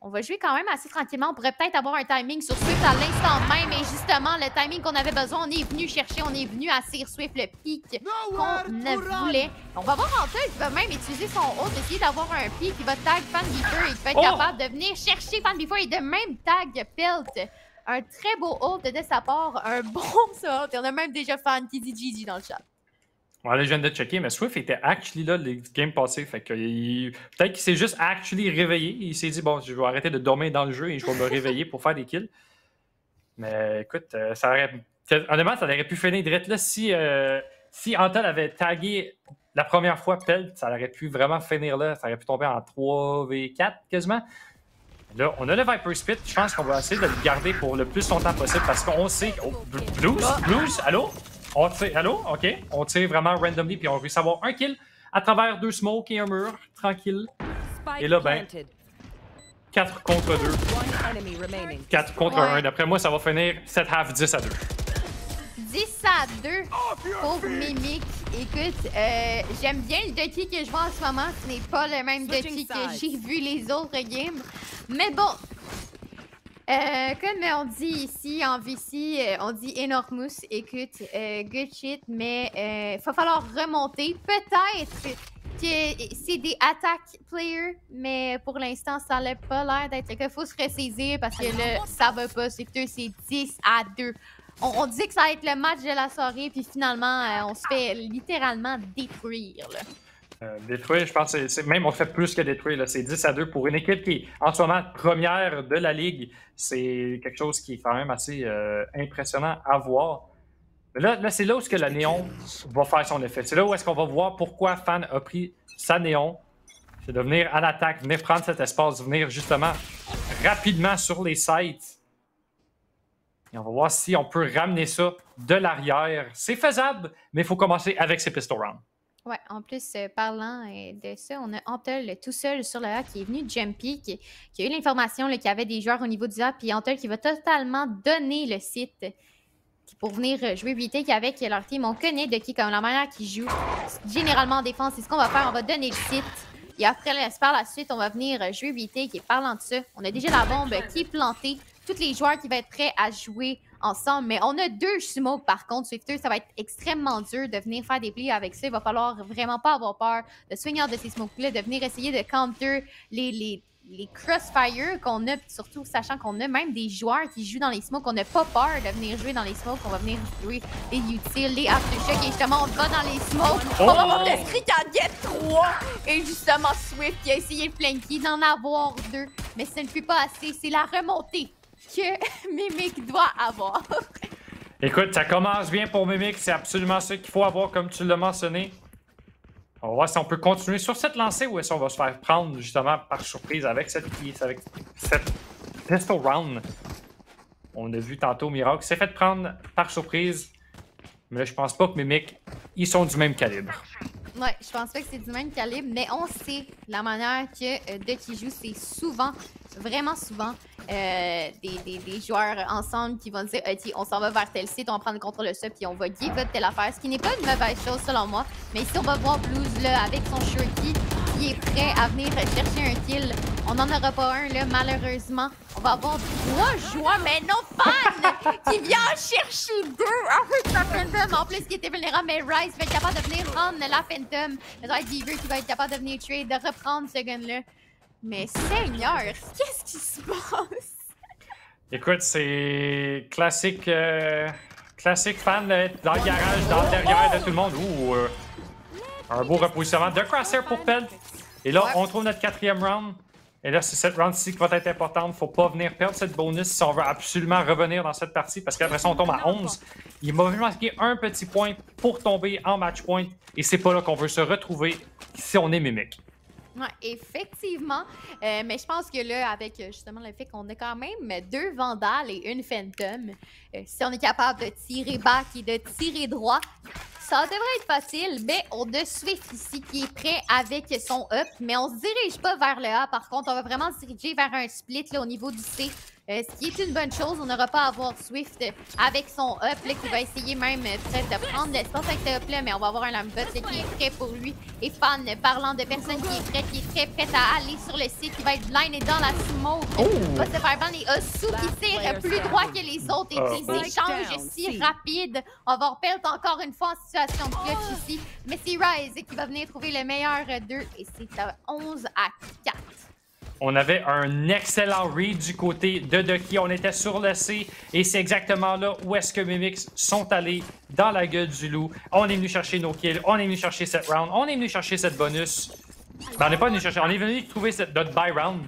On va jouer quand même assez tranquillement. On pourrait peut-être avoir un timing sur Swift à l'instant même. Et justement, le timing qu'on avait besoin, on est venu chercher, on est venu assurer Swift le pic qu'on voulait. On va voir Anta qui va même utiliser son ult, essayer d'avoir un pic qui va tag Fan Beaver et qui va être capable de venir chercher Fan Beaver et de même tag Pelt. Un très beau ult de sa part, un bon sort. Et on a même déjà Fan qui dit GG dans le chat. Ouais, là, je viens de checker, mais Swift était actually là le game passé. Fait que peut-être qu'il s'est juste actually réveillé. Il s'est dit, bon, je vais arrêter de dormir dans le jeu et je vais me réveiller pour faire des kills. Mais écoute, honnêtement, ça aurait pu finir direct là. Si Anta avait tagué la première fois Pelt, ça aurait pu vraiment finir là. Ça aurait pu tomber en 3v4 quasiment. Là, on a le Viper Spit. Je pense qu'on va essayer de le garder pour le plus longtemps possible parce qu'on sait... Oh, Blues, allô? On tire, allô? OK. On tire vraiment randomly, puis on veut savoir un kill à travers 2 smokes et un mur, tranquille. Et là, ben, 4 contre 2. 4 contre 1. D'après moi, ça va finir 7 half 10 à 2. 10-2 pour Mimic. Écoute, j'aime bien le Ducky que je vois en ce moment. Ce n'est pas le même Ducky que j'ai vu les autres games. Mais bon, comme on dit ici en VC, on dit Enormous. Écoute, good shit, mais il va falloir remonter. Peut-être que c'est des attack players, mais pour l'instant, ça n'a pas l'air d'être le cas. Il faut se ressaisir parce que là, ça va pas. C'est 10-2. On dit que ça va être le match de la soirée, puis finalement, on se fait littéralement détruire. Détruire, je pense, même on fait plus que détruire. C'est 10-2 pour une équipe qui est en ce moment première de la ligue. C'est quelque chose qui est quand même assez impressionnant à voir. Là c'est là où la Néon va faire son effet. C'est là où est-ce qu'on va voir pourquoi Fan a pris sa Néon. C'est de venir à l'attaque, venir prendre cet espace, venir justement rapidement sur les sites. Et on va voir si on peut ramener ça de l'arrière. C'est faisable, mais il faut commencer avec ses pistol rounds. Ouais, en plus, parlant de ça, on a Antle tout seul sur le A qui est venu Jumpy, qui a eu l'information qu'il y avait des joueurs au niveau du A, puis Antle qui va totalement donner le site pour venir jouer BT avec leur team. On connaît de qui comme la manière qu'ils jouent. Généralement en défense, c'est ce qu'on va faire. On va donner le site. Et après, par la suite, on va venir jouer BT qui est parlant de ça. On a déjà la bombe qui est plantée. Tous les joueurs qui vont être prêts à jouer ensemble. Mais on a 2 smokes par contre. Swifter, ça va être extrêmement dur de venir faire des plays avec ça. Il va falloir vraiment pas avoir peur de swing out de ces smokes-là, de venir essayer de counter les crossfire qu'on a, surtout sachant qu'on a même des joueurs qui jouent dans les smokes. On n'a pas peur de venir jouer dans les smokes. On va venir jouer les utiles, les aftershocks. Et justement, on va dans les smokes. On va voir le streak à get 3. Et justement, Swift qui a essayé de flanker, d'en avoir 2. Mais ça ne fait pas assez. C'est la remontée que Mimic doit avoir. Écoute, ça commence bien pour Mimic. C'est absolument ça qu'il faut avoir, comme tu l'as mentionné. On va voir si on peut continuer sur cette lancée ou est-ce qu'on va se faire prendre justement par surprise avec cette pistol round. On a vu tantôt Miracle s'est fait prendre par surprise. Mais là, je pense pas que Mimic, ils sont du même calibre. Ouais, je pense pas que c'est du même calibre, mais on sait la manière que Ducky joue, c'est souvent, vraiment souvent, des joueurs ensemble qui vont dire « on s'en va vers tel site, on va prendre le contrôle de ça, puis on va give up telle affaire », ce qui n'est pas une mauvaise chose selon moi. Mais ici, on va voir Blues là, avec son Shurky qui est prêt à venir chercher un kill. On n'en aura pas un, là, malheureusement. On va avoir 3 joueurs, mais non Fan, qui vient chercher 2 avec la Phantom. En plus, qui était vulnérable, mais Rice va être capable de venir prendre la Phantom. Ça va être Beaver qui va être capable de venir trade, de reprendre ce gun-là. Mais Seigneur, qu'est-ce qui se passe? Écoute, c'est classique, classique Fan d'être dans le garage, dans le derrière de tout le monde. Ouh, un beau repositionnement de Crosshair pour Pelt. Et là, on trouve notre 4e round. Et là, c'est cette round-ci qui va être importante. Faut pas venir perdre cette bonus si on veut absolument revenir dans cette partie. Parce qu'après ça, on tombe à 11. Il m'a marqué un petit point pour tomber en match point. Et c'est pas là qu'on veut se retrouver si on est Mimic. Ouais, effectivement. Mais je pense que là, avec justement le fait qu'on a quand même 2 Vandales et une Phantom, si on est capable de tirer back et de tirer droit, ça devrait être facile. Mais on a Swift ici qui est prêt avec son up. Mais on se dirige pas vers le A. Par contre, on va vraiment se diriger vers un split là, au niveau du C. Ce qui est une bonne chose. On n'aura pas à voir Swift avec son up là, qui va essayer même peut-être de prendre l'espace avec ce up là. Mais on va avoir un Lambot qui est prêt pour lui. Et Fan, parlant de personne qui est très prête à aller sur le site, qui va être blind et dans la smoke. Va se faire ban. Et Osu qui tire plus droit que les autres. Et des échanges si rapides. On va reperdre encore une fois en situation de clutch ici. Mais c'est Rise qui va venir trouver le meilleur d'eux. Et c'est à 11-4. On avait un excellent read du côté de Ducky. On était sur le C et c'est exactement là où est-ce que Mimics sont allés dans la gueule du loup. On est venu chercher nos kills, on est venu chercher cette round, on est venu chercher cette bonus. Ben, on n'est pas venu chercher, on est venu trouver notre buy round.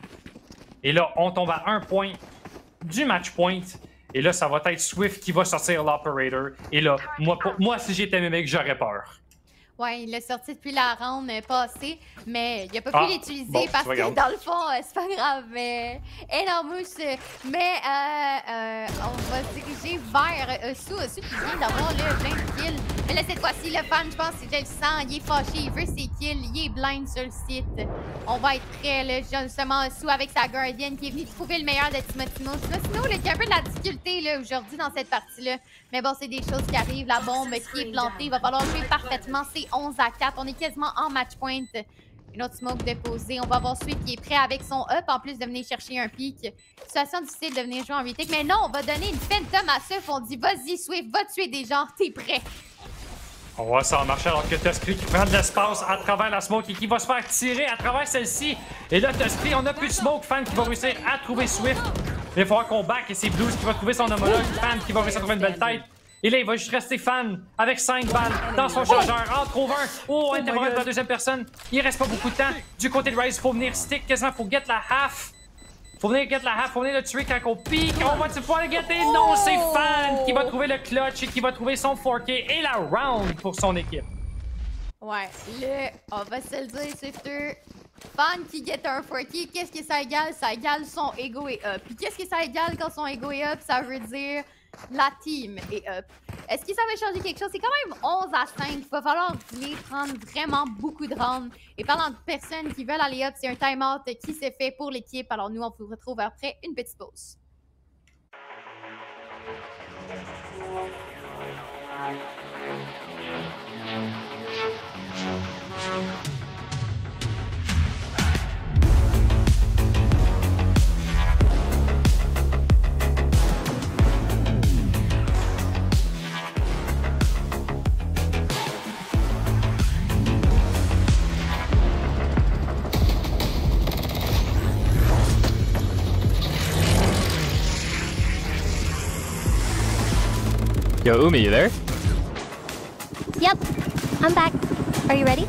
Et là, on tombe à 1 point du match point. Et là, ça va être Swift qui va sortir l'operator. Et là, moi si j'étais Mimic, j'aurais peur. Ouais, il l'a sorti depuis la ronde passée, mais il n'a pas pu l'utiliser parce que dans le fond, c'est pas grave. Mais Enormous, mais on va se diriger vers Osu qui vient d'avoir plein de kills. Mais là, cette fois-ci, le fan, je pense, je le sens, il est fâché, il veut ses kills, il est blind sur le site. On va être prêt, là, justement, sous avec sa Guardian qui est venue trouver le meilleur de Timotino. Timotino, il y a un peu de la difficulté, là, aujourd'hui, dans cette partie-là. Mais bon, c'est des choses qui arrivent. La bombe qui est plantée, il va falloir jouer parfaitement. C'est 11-4. On est quasiment en match point. Une autre smoke déposée. On va voir Swift qui est prêt avec son up, en plus de venir chercher un pick. Situation difficile de venir jouer en retake. Mais non, on va donner une phantom à Swift. On dit, vas-y, Swift, va tuer des gens, t'es prêt. On va voir ça en marche alors que Tuskry qui prend de l'espace à travers la smoke et qui va se faire tirer à travers celle-ci. Et là, Tuskry, on a plus de smoke. Fan qui va réussir à trouver Swift. Mais il faudra qu'on back et c'est Blues qui va trouver son homologue. Fan qui va réussir à trouver une belle tête. Et là, il va juste rester Fan avec 5 balles dans son chargeur. En trouve un. Oh, intervention de la deuxième personne. Il reste pas beaucoup de temps. Du côté de Ryze, il faut venir stick quasiment. Faut get la half. Faut venir get la half. Faut venir le tuer quand on pique. On va pouvoir le getter. Non, c'est Fan qui va trouver le clutch et qui va trouver son 4K et la round pour son équipe. Ouais, là, on va se le dire, Swifter. Fan qui get un 4K, qu'est-ce que ça égale? Ça égale son ego est up. Puis qu'est-ce que ça égale quand son ego est up? Ça veut dire la team est up. Est-ce que ça va changer quelque chose? C'est quand même 11-5. Il va falloir venir prendre vraiment beaucoup de rounds. Et parlant de personnes qui veulent aller up, c'est un time-out qui s'est fait pour l'équipe. Alors nous, on se retrouve après une petite pause. Yo, Umi, you there? Yep, I'm back. Are you ready?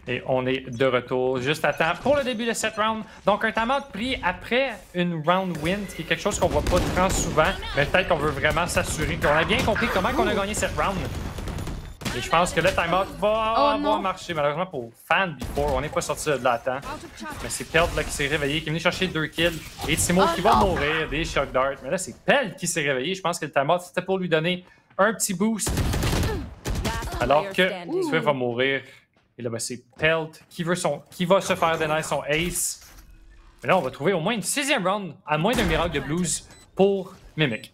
Et on est de retour juste à temps pour le début de cette round. Donc, un time-out pris après une round win, ce qui est quelque chose qu'on voit pas très souvent, mais peut-être qu'on veut vraiment s'assurer qu'on a bien compris comment on a gagné cette round. Et je pense que le time-out va avoir marché. Malheureusement pour Fan Before, on n'est pas sorti de là à temps. Mais c'est Pelt là, qui s'est réveillé, qui est venu chercher 2 kills. Et Timo qui va mourir des shock darts. Mais là, c'est Pelt qui s'est réveillé. Je pense que le time-out, c'était pour lui donner un petit boost. Alors que Swift va mourir. Et là, ben, c'est Pelt qui va se faire donner son ace. Mais là, on va trouver au moins une 6e round, à moins d'un miracle de Blues pour Mimic.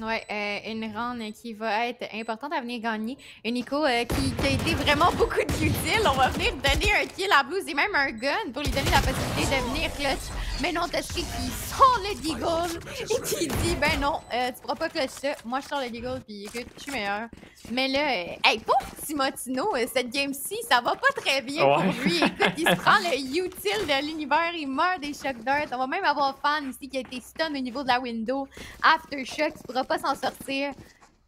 Ouais, une round qui va être importante à venir gagner. Et Nico qui a été vraiment beaucoup d'utile. On va venir donner un kill à Blues et même un gun pour lui donner la possibilité de venir clutch. Mais non, Tuskry qui sort le deagle et qui dit ben non, tu pourras pas clutch ça. Moi, je sors le deagle puis écoute, je suis meilleur. Mais là, hey, pauvre Timotino, cette game-ci, ça va pas très bien pour lui. Écoute, il se prend le utile de l'univers, il meurt des shock darts. On va même avoir Fan ici qui a été stun au niveau de la window. Aftershock, il pourra pas s'en sortir.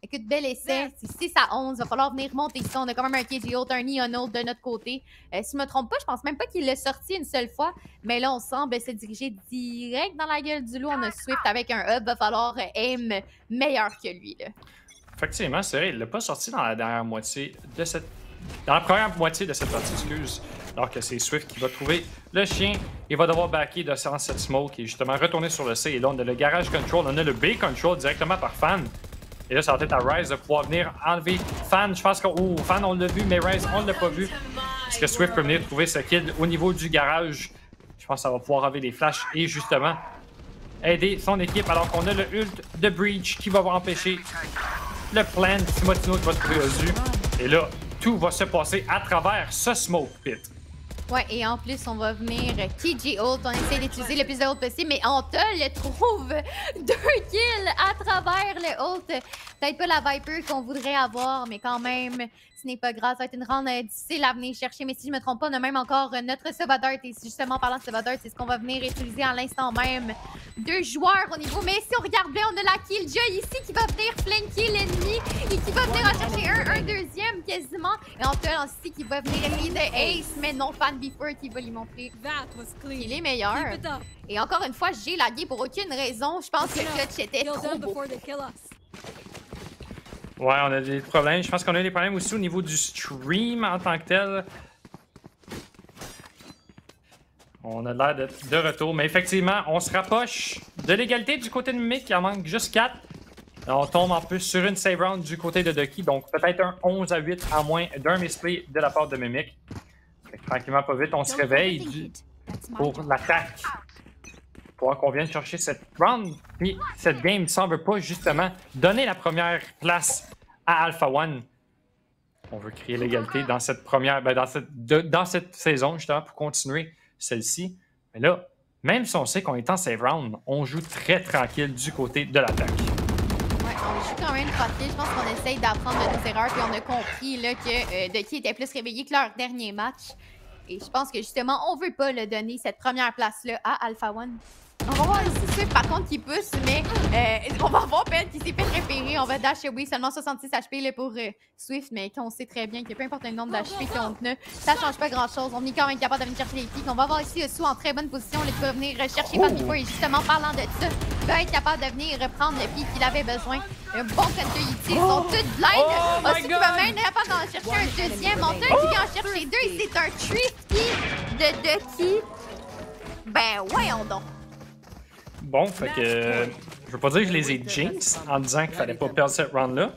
Écoute, bel essai. C'est 6-11. Il va falloir venir monter ça. On a quand même un KG ult, un Neon ult de notre côté. Si je me trompe pas, je pense même pas qu'il l'a sorti une seule fois. Mais là, on semble se diriger direct dans la gueule du loup. On a Swift avec un hub. Il va falloir aim meilleur que lui, là. Effectivement, c'est vrai, il l'a pas sorti dans la dernière moitié de cette... Dans la première moitié de cette partie, excuse. Alors que c'est Swift qui va trouver le chien. Il va devoir backer de cette smoke et justement retourner sur le C. Et là, on a le garage control, on a le B control directement par Fan. Et là, ça va être à Ryze de pouvoir venir enlever Fan. Je pense que Fan, on l'a vu, mais Ryze, on l'a pas vu. Est-ce que Swift peut venir trouver ce kill au niveau du garage? Je pense que ça va pouvoir enlever les flashs et justement aider son équipe alors qu'on a le ult de Breach qui va empêcher le plan. Timotino qui va trouver Ozu. Et là, tout va se passer à travers ce smoke pit. Ouais, et en plus, on va venir KG ult. On essaie d'utiliser le plus de ult possible, mais on te le trouve 2 kills à travers le ult. Peut-être pas la Viper qu'on voudrait avoir, mais quand même, ce n'est pas grave. Ça va être une round difficile à venir chercher. Mais si je me trompe pas, on a même encore notre Sevadart. Et justement, parlant de Sevadart, c'est ce qu'on va venir utiliser à l'instant même 2 joueurs au niveau. Mais si on regarde bien, on a la Killjoy ici qui va venir flanker l'ennemi et qui va venir en chercher un deuxième quasiment. Et Antel aussi qui va venir essayer de Ace, mais non Fan Before qui va lui montrer qu'il est meilleur. Et encore une fois, j'ai lagué pour aucune raison. Je pense que le clutch était trop beau. Ouais, on a des problèmes. Je pense qu'on a des problèmes aussi au niveau du stream en tant que tel. On a l'air d'être de retour, mais effectivement, on se rapproche de l'égalité du côté de Mimic. Il en manque juste 4. On tombe en plus sur une save round du côté de Ducky, donc peut-être un 11-8 à moins d'un misplay de la part de Mimic. Tranquillement, pas vite, on se réveille pour l'attaque. Pour qu'on vienne chercher cette round. Puis cette game ne semble pas justement donner la première place à Alpha One. On veut créer l'égalité dans cette première, dans cette saison justement pour continuer celle-ci. Mais là, même si on sait qu'on est en save round, on joue très tranquille du côté de l'attaque. Ouais, on joue quand même tranquille. Je pense qu'on essaye d'apprendre de nos erreurs. Puis on a compris là, que Ducky était plus réveillé que leur dernier match. Et je pense que justement, on veut pas le donner cette première place-là à Alpha One. On va voir ici Swift par contre qui pousse, mais on va voir Ben qui s'est fait repérer. On va dash away seulement 66 HP là, pour Swift, mais qu'on sait très bien que peu importe le nombre d'HP qu'on a, ça change pas grand chose. On est quand même capable de venir chercher les pics. On va voir ici Sou en très bonne position là, qui va venir chercher Fan Before. Et justement, parlant de ça, il va être capable de venir reprendre le pic qu'il avait besoin. Un bon continuité, ils sont tous blind. Aussi qui va même être capable d'en chercher un deuxième. On qui vient en chercher 2 et c'est un tricky de Ducky. Ben voyons donc. Bon, fait que je veux pas dire que je les ai jinx en disant qu'il fallait pas perdre cette round-là,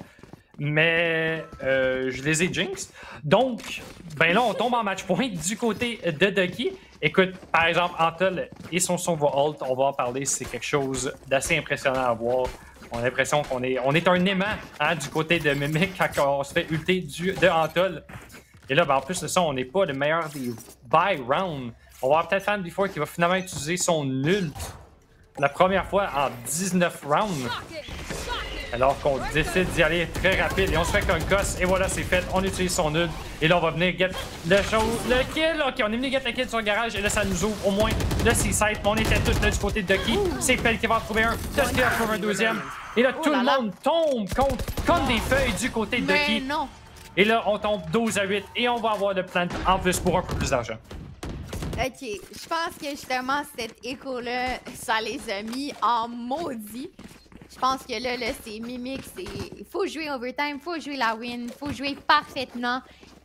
mais je les ai jinx. Donc, ben là, on tombe en match point du côté de Ducky. Écoute, par exemple, Antel et son va ult, on va en parler, c'est quelque chose d'assez impressionnant à voir. On a l'impression qu'on est un aimant hein, du côté de Mimic quand on se fait ulter de Antel. Et là, ben, en plus de ça, on n'est pas le meilleur des buy rounds. On va avoir peut-être Fan Before qui va finalement utiliser son ult. La première fois en 19 rounds. Alors qu'on décide d'y aller très rapide et on se fait qu'un gosse. Et voilà, c'est fait. On utilise son ult. Et là, on va venir get le kill. Ok, on est venu get le kill sur le garage. Et là, ça nous ouvre au moins le C-site. On était tous là du côté de Ducky. C'est Pel qui va en trouver un. Ducky va trouver un deuxième. Et là, tout le monde tombe contre des feuilles du côté de Ducky. Non. Et là, on tombe 12-8. Et on va avoir le plant en plus pour un peu plus d'argent. Ok, je pense que justement, cette écho-là, ça les a mis en maudit. Je pense que là c'est Mimic, il faut jouer overtime, il faut jouer la win, il faut jouer parfaitement.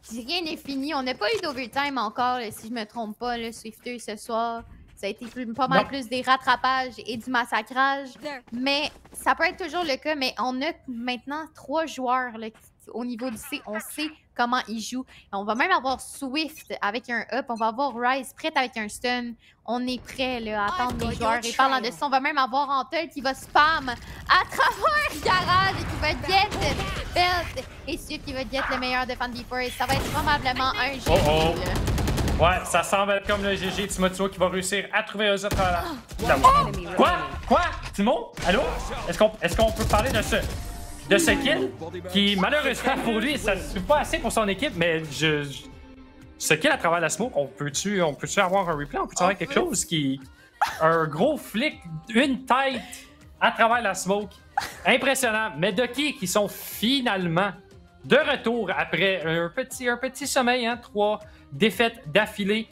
Rien n'est fini, on n'a pas eu d'overtime encore, là, si je me trompe pas, le Swifter ce soir. Ça a été pas mal plus des rattrapages et du massacrage. Mais ça peut être toujours le cas, mais on a maintenant 3 joueurs là, au niveau du C. On sait comment ils jouent. On va même avoir Swift avec un up. On va avoir Rise prête avec un stun. On est prêt là, à attendre les joueurs. Et parlant de ça, on va même avoir Antel qui va spam à travers le garage et qui va get Belt. Et Swift qui va get le meilleur de Fan Before. Et ça va être probablement un GG. Ouais, ça semble être comme le GG Timoteo qui va réussir à trouver eux autres à la... Quoi? Timo? Allô? Est-ce qu'on peut parler de ce kill qui, malheureusement pour lui, ça ne suffit pas assez pour son équipe, mais ce kill à travers la smoke, on peut-tu avoir un replay? On peut-tu avoir quelque chose qui... Un gros flic, une tête à travers la smoke. Impressionnant. Mais Ducky qui sont finalement de retour après un petit sommeil, hein, 3 défaites d'affilée.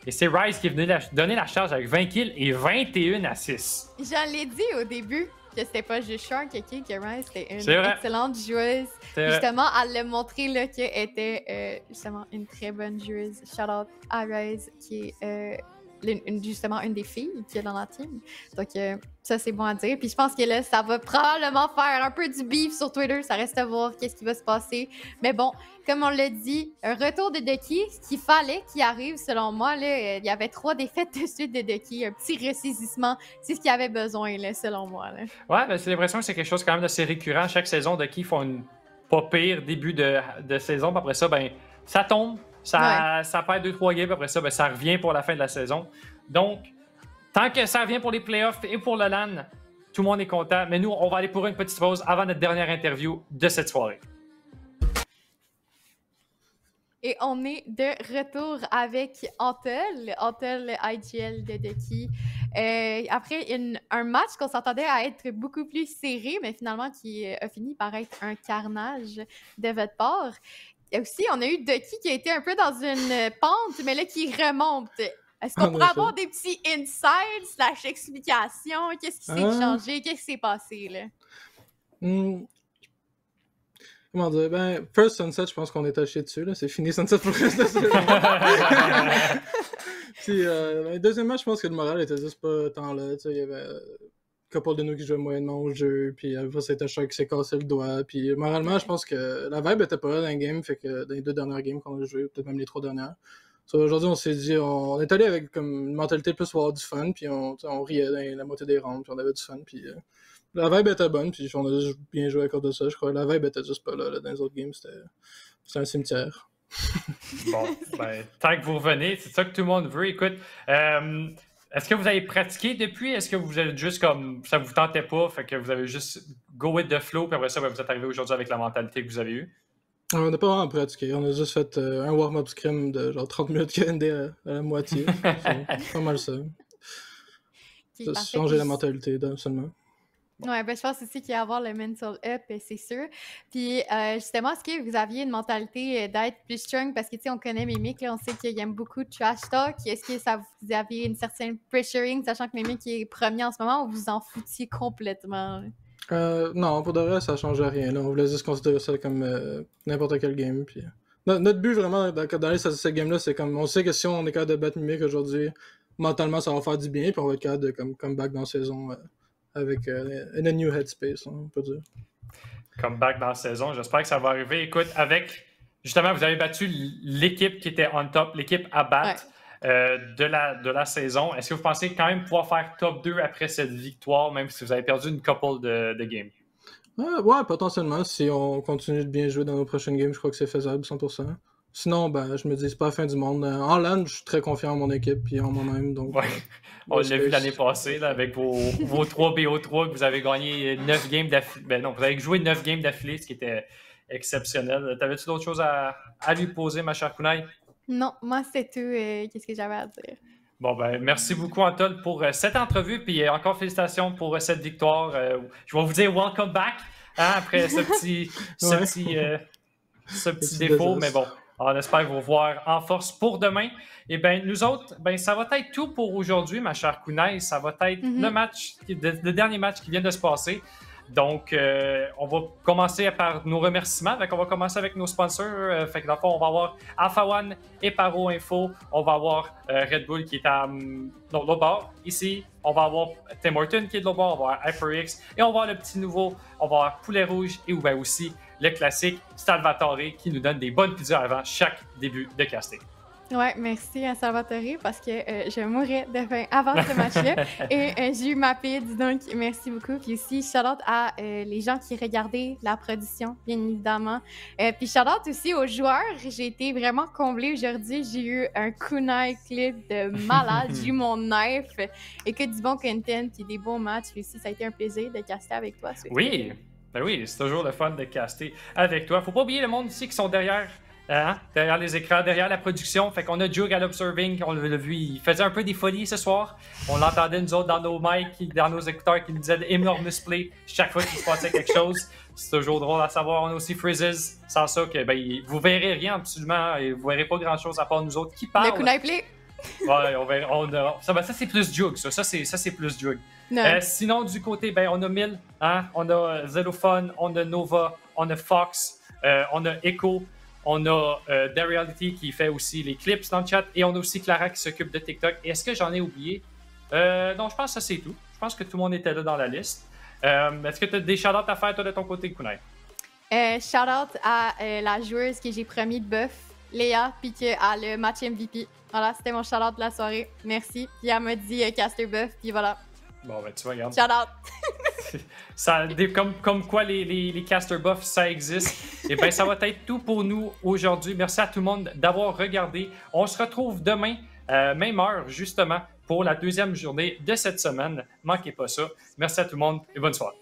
Et c'est Rise qui est venu donner la charge avec 20 kills et 21 assists. J'en l'ai dit au début que c'était pas juste Shark que Rise était une excellente joueuse. Justement, elle l'a montré là, qu'elle était justement une très bonne joueuse. Shout out à Rise qui est justement une des filles qui est dans la team. Donc ça c'est bon à dire. Puis je pense que là ça va probablement faire un peu du beef sur Twitter. Ça reste à voir qu'est-ce qui va se passer. Mais bon, comme on l'a dit, un retour de Ducky, ce qu'il fallait qu'il arrive selon moi. Là, il y avait 3 défaites de suite de Ducky. Un petit ressaisissement, c'est ce qu'il avait besoin là, selon moi. Là. Ouais, ben, c'est l'impression que c'est quelque chose quand même d'assez récurrent. Chaque saison, Ducky font une pas pire début de saison. Puis après ça, ben ça tombe. Ça perd 2-3 games, après ça, ben, ça revient pour la fin de la saison. Donc, tant que ça revient pour les playoffs et pour le LAN, tout le monde est content. Mais nous, on va aller pour une petite pause avant notre dernière interview de cette soirée. Et on est de retour avec Antel IGL de Ducky. après un match qu'on s'attendait à être beaucoup plus serré, mais finalement qui a fini par être un carnage de votre part. Et aussi, on a eu Ducky qui a été un peu dans une pente, mais là qui remonte. Est-ce qu'on pourrait avoir des petits insights / explications? Qu'est-ce qui s'est changé? Qu'est-ce qui s'est passé, là? Comment dire? Ben, First Sunset, je pense qu'on est taché dessus, là. C'est fini Sunset pour le reste de la saison. Puis, deuxièmement, je pense que le moral était juste pas tant là. Tu sais, il y avait un couple de nous qui jouaient moyennement au jeu, puis après, c'était Shark qui s'est cassé le doigt. Puis, moralement, je pense que la vibe était pas là dans le game, fait que dans les 2 dernières games qu'on a joué, peut-être même les 3 dernières. Aujourd'hui, on s'est dit, on est allé avec comme une mentalité plus pour avoir du fun, puis on riait dans la moitié des rounds, puis on avait du fun, puis la vibe était bonne, puis on a juste bien joué à cause de ça, je crois. La vibe était juste pas là dans les autres games, c'était un cimetière. Bon, ben, tant que vous revenez, c'est ça que tout le monde veut. Écoute, est-ce que vous avez pratiqué depuis? Est-ce que vous êtes juste comme, ça vous tentait pas, fait que vous avez juste go with the flow, puis après ça, ben, vous êtes arrivé aujourd'hui avec la mentalité que vous avez eue? On n'a pas vraiment pratiqué, on a juste fait un warm-up scrim de genre 30 minutes qui endait à la moitié. C'est pas mal ça. Changer la mentalité seulement. Ouais, ben je pense aussi qu'il y a à avoir le mental up, c'est sûr. Puis justement, est-ce que vous aviez une mentalité d'être plus strong? Parce que tu sais, on connaît Mimic, là, on sait qu'il aime beaucoup de trash talk. Est-ce que vous aviez une certaine pressuring, sachant que Mimic est premier en ce moment, ou vous en foutiez complètement? Non, pour de vrai, ça changeait rien. Là. On voulait juste considérer ça comme n'importe quel game. Puis... Notre but vraiment dans cette game-là, c'est comme on sait que si on est capable de battre Mimic aujourd'hui, mentalement, ça va faire du bien, puis on va être capable de come back dans la saison avec in a new headspace, on peut dire. Come back dans la saison, j'espère que ça va arriver. Écoute, justement, vous avez battu l'équipe qui était on top, l'équipe à battre. Ouais. De la saison. Est-ce que vous pensez quand même pouvoir faire top 2 après cette victoire, même si vous avez perdu une couple de games? Ouais, potentiellement. Si on continue de bien jouer dans nos prochaines games, je crois que c'est faisable, 100%. Sinon, ben, je me dis, c'est pas la fin du monde. En LAN, je suis très confiant en mon équipe et en moi-même. Donc, ouais. On l'a vu l'année passée là, avec vos 3 BO3 que vous avez gagné 9 games d'affilée. Ben non, vous avez joué 9 games d'affilée, ce qui était exceptionnel. T'avais-tu d'autres choses à lui poser, ma chère Kunai? Non, moi, c'est tout. Qu'est-ce que j'avais à dire? Bon, ben, merci beaucoup, Antol, pour cette entrevue. Puis encore félicitations pour cette victoire. Je vais vous dire welcome back après ce petit défaut. Mais bon, on espère vous voir en force pour demain. Et bien, nous autres, ben, ça va être tout pour aujourd'hui, ma chère Kunai. Ça va être le dernier match qui vient de se passer. Donc, on va commencer par nos remerciements. Donc, on va commencer avec nos sponsors. Fait que dans le fond, on va avoir Alpha One et Paro Info. On va avoir Red Bull qui est à l'autre bord. Ici, on va avoir Tim Horton qui est de l'autre bord. On va avoir HyperX. Et on va avoir le petit nouveau. On va avoir Poulet Rouge et ben aussi le classique Salvatore qui nous donne des bonnes pizzas avant chaque début de casting. Ouais, merci à Salvatore parce que je mourrais de faim avant ce match-là et j'ai eu ma pizza, donc merci beaucoup. Puis aussi, shout-out à les gens qui regardaient la production, bien évidemment. Puis shout-out aussi aux joueurs. J'ai été vraiment comblée aujourd'hui. J'ai eu un kunai clip de malade. J'ai eu mon knife et que du bon content puis des bons matchs. Puis aussi, ça a été un plaisir de caster avec toi. Oui, ben oui, c'est toujours le fun de caster avec toi. Faut pas oublier le monde ici qui sont derrière les écrans, derrière la production. Fait qu'on a Jug à l'Observing, on l'a vu, il faisait un peu des folies ce soir. On l'entendait nous autres dans nos mics, dans nos écouteurs qui nous disaient énorme play chaque fois qu'il se passait quelque chose. C'est toujours drôle à savoir. On a aussi Frizzes, sans ça que ben, vous verrez rien absolument, et vous verrez pas grand chose à part nous autres qui parlent. Le kunai play. Ouais, on verra. Ça c'est plus Jug, ça c'est plus Jug. Sinon du côté, ben on a Mill, on a Xenophone, on a Nova, on a Fox, on a Echo. On a The Reality qui fait aussi les clips dans le chat. Et on a aussi Clara qui s'occupe de TikTok. Et est-ce que j'en ai oublié? Non, je pense que ça, c'est tout. Je pense que tout le monde était là dans la liste. Est-ce que tu as des shout-outs à faire, toi, de ton côté, Kunai? Shout-out à la joueuse que j'ai promis de buff, Léa, puis qu'elle a le match MVP. Voilà, c'était mon shout-out de la soirée. Merci. Puis elle m'a dit caster buff, puis voilà. Bon, ben tu vois, regarde. Shout-out! Comme quoi les caster buffs, ça existe. Et bien, ça va être tout pour nous aujourd'hui. Merci à tout le monde d'avoir regardé. On se retrouve demain, même heure, justement, pour la deuxième journée de cette semaine. Manquez pas ça. Merci à tout le monde et bonne soirée.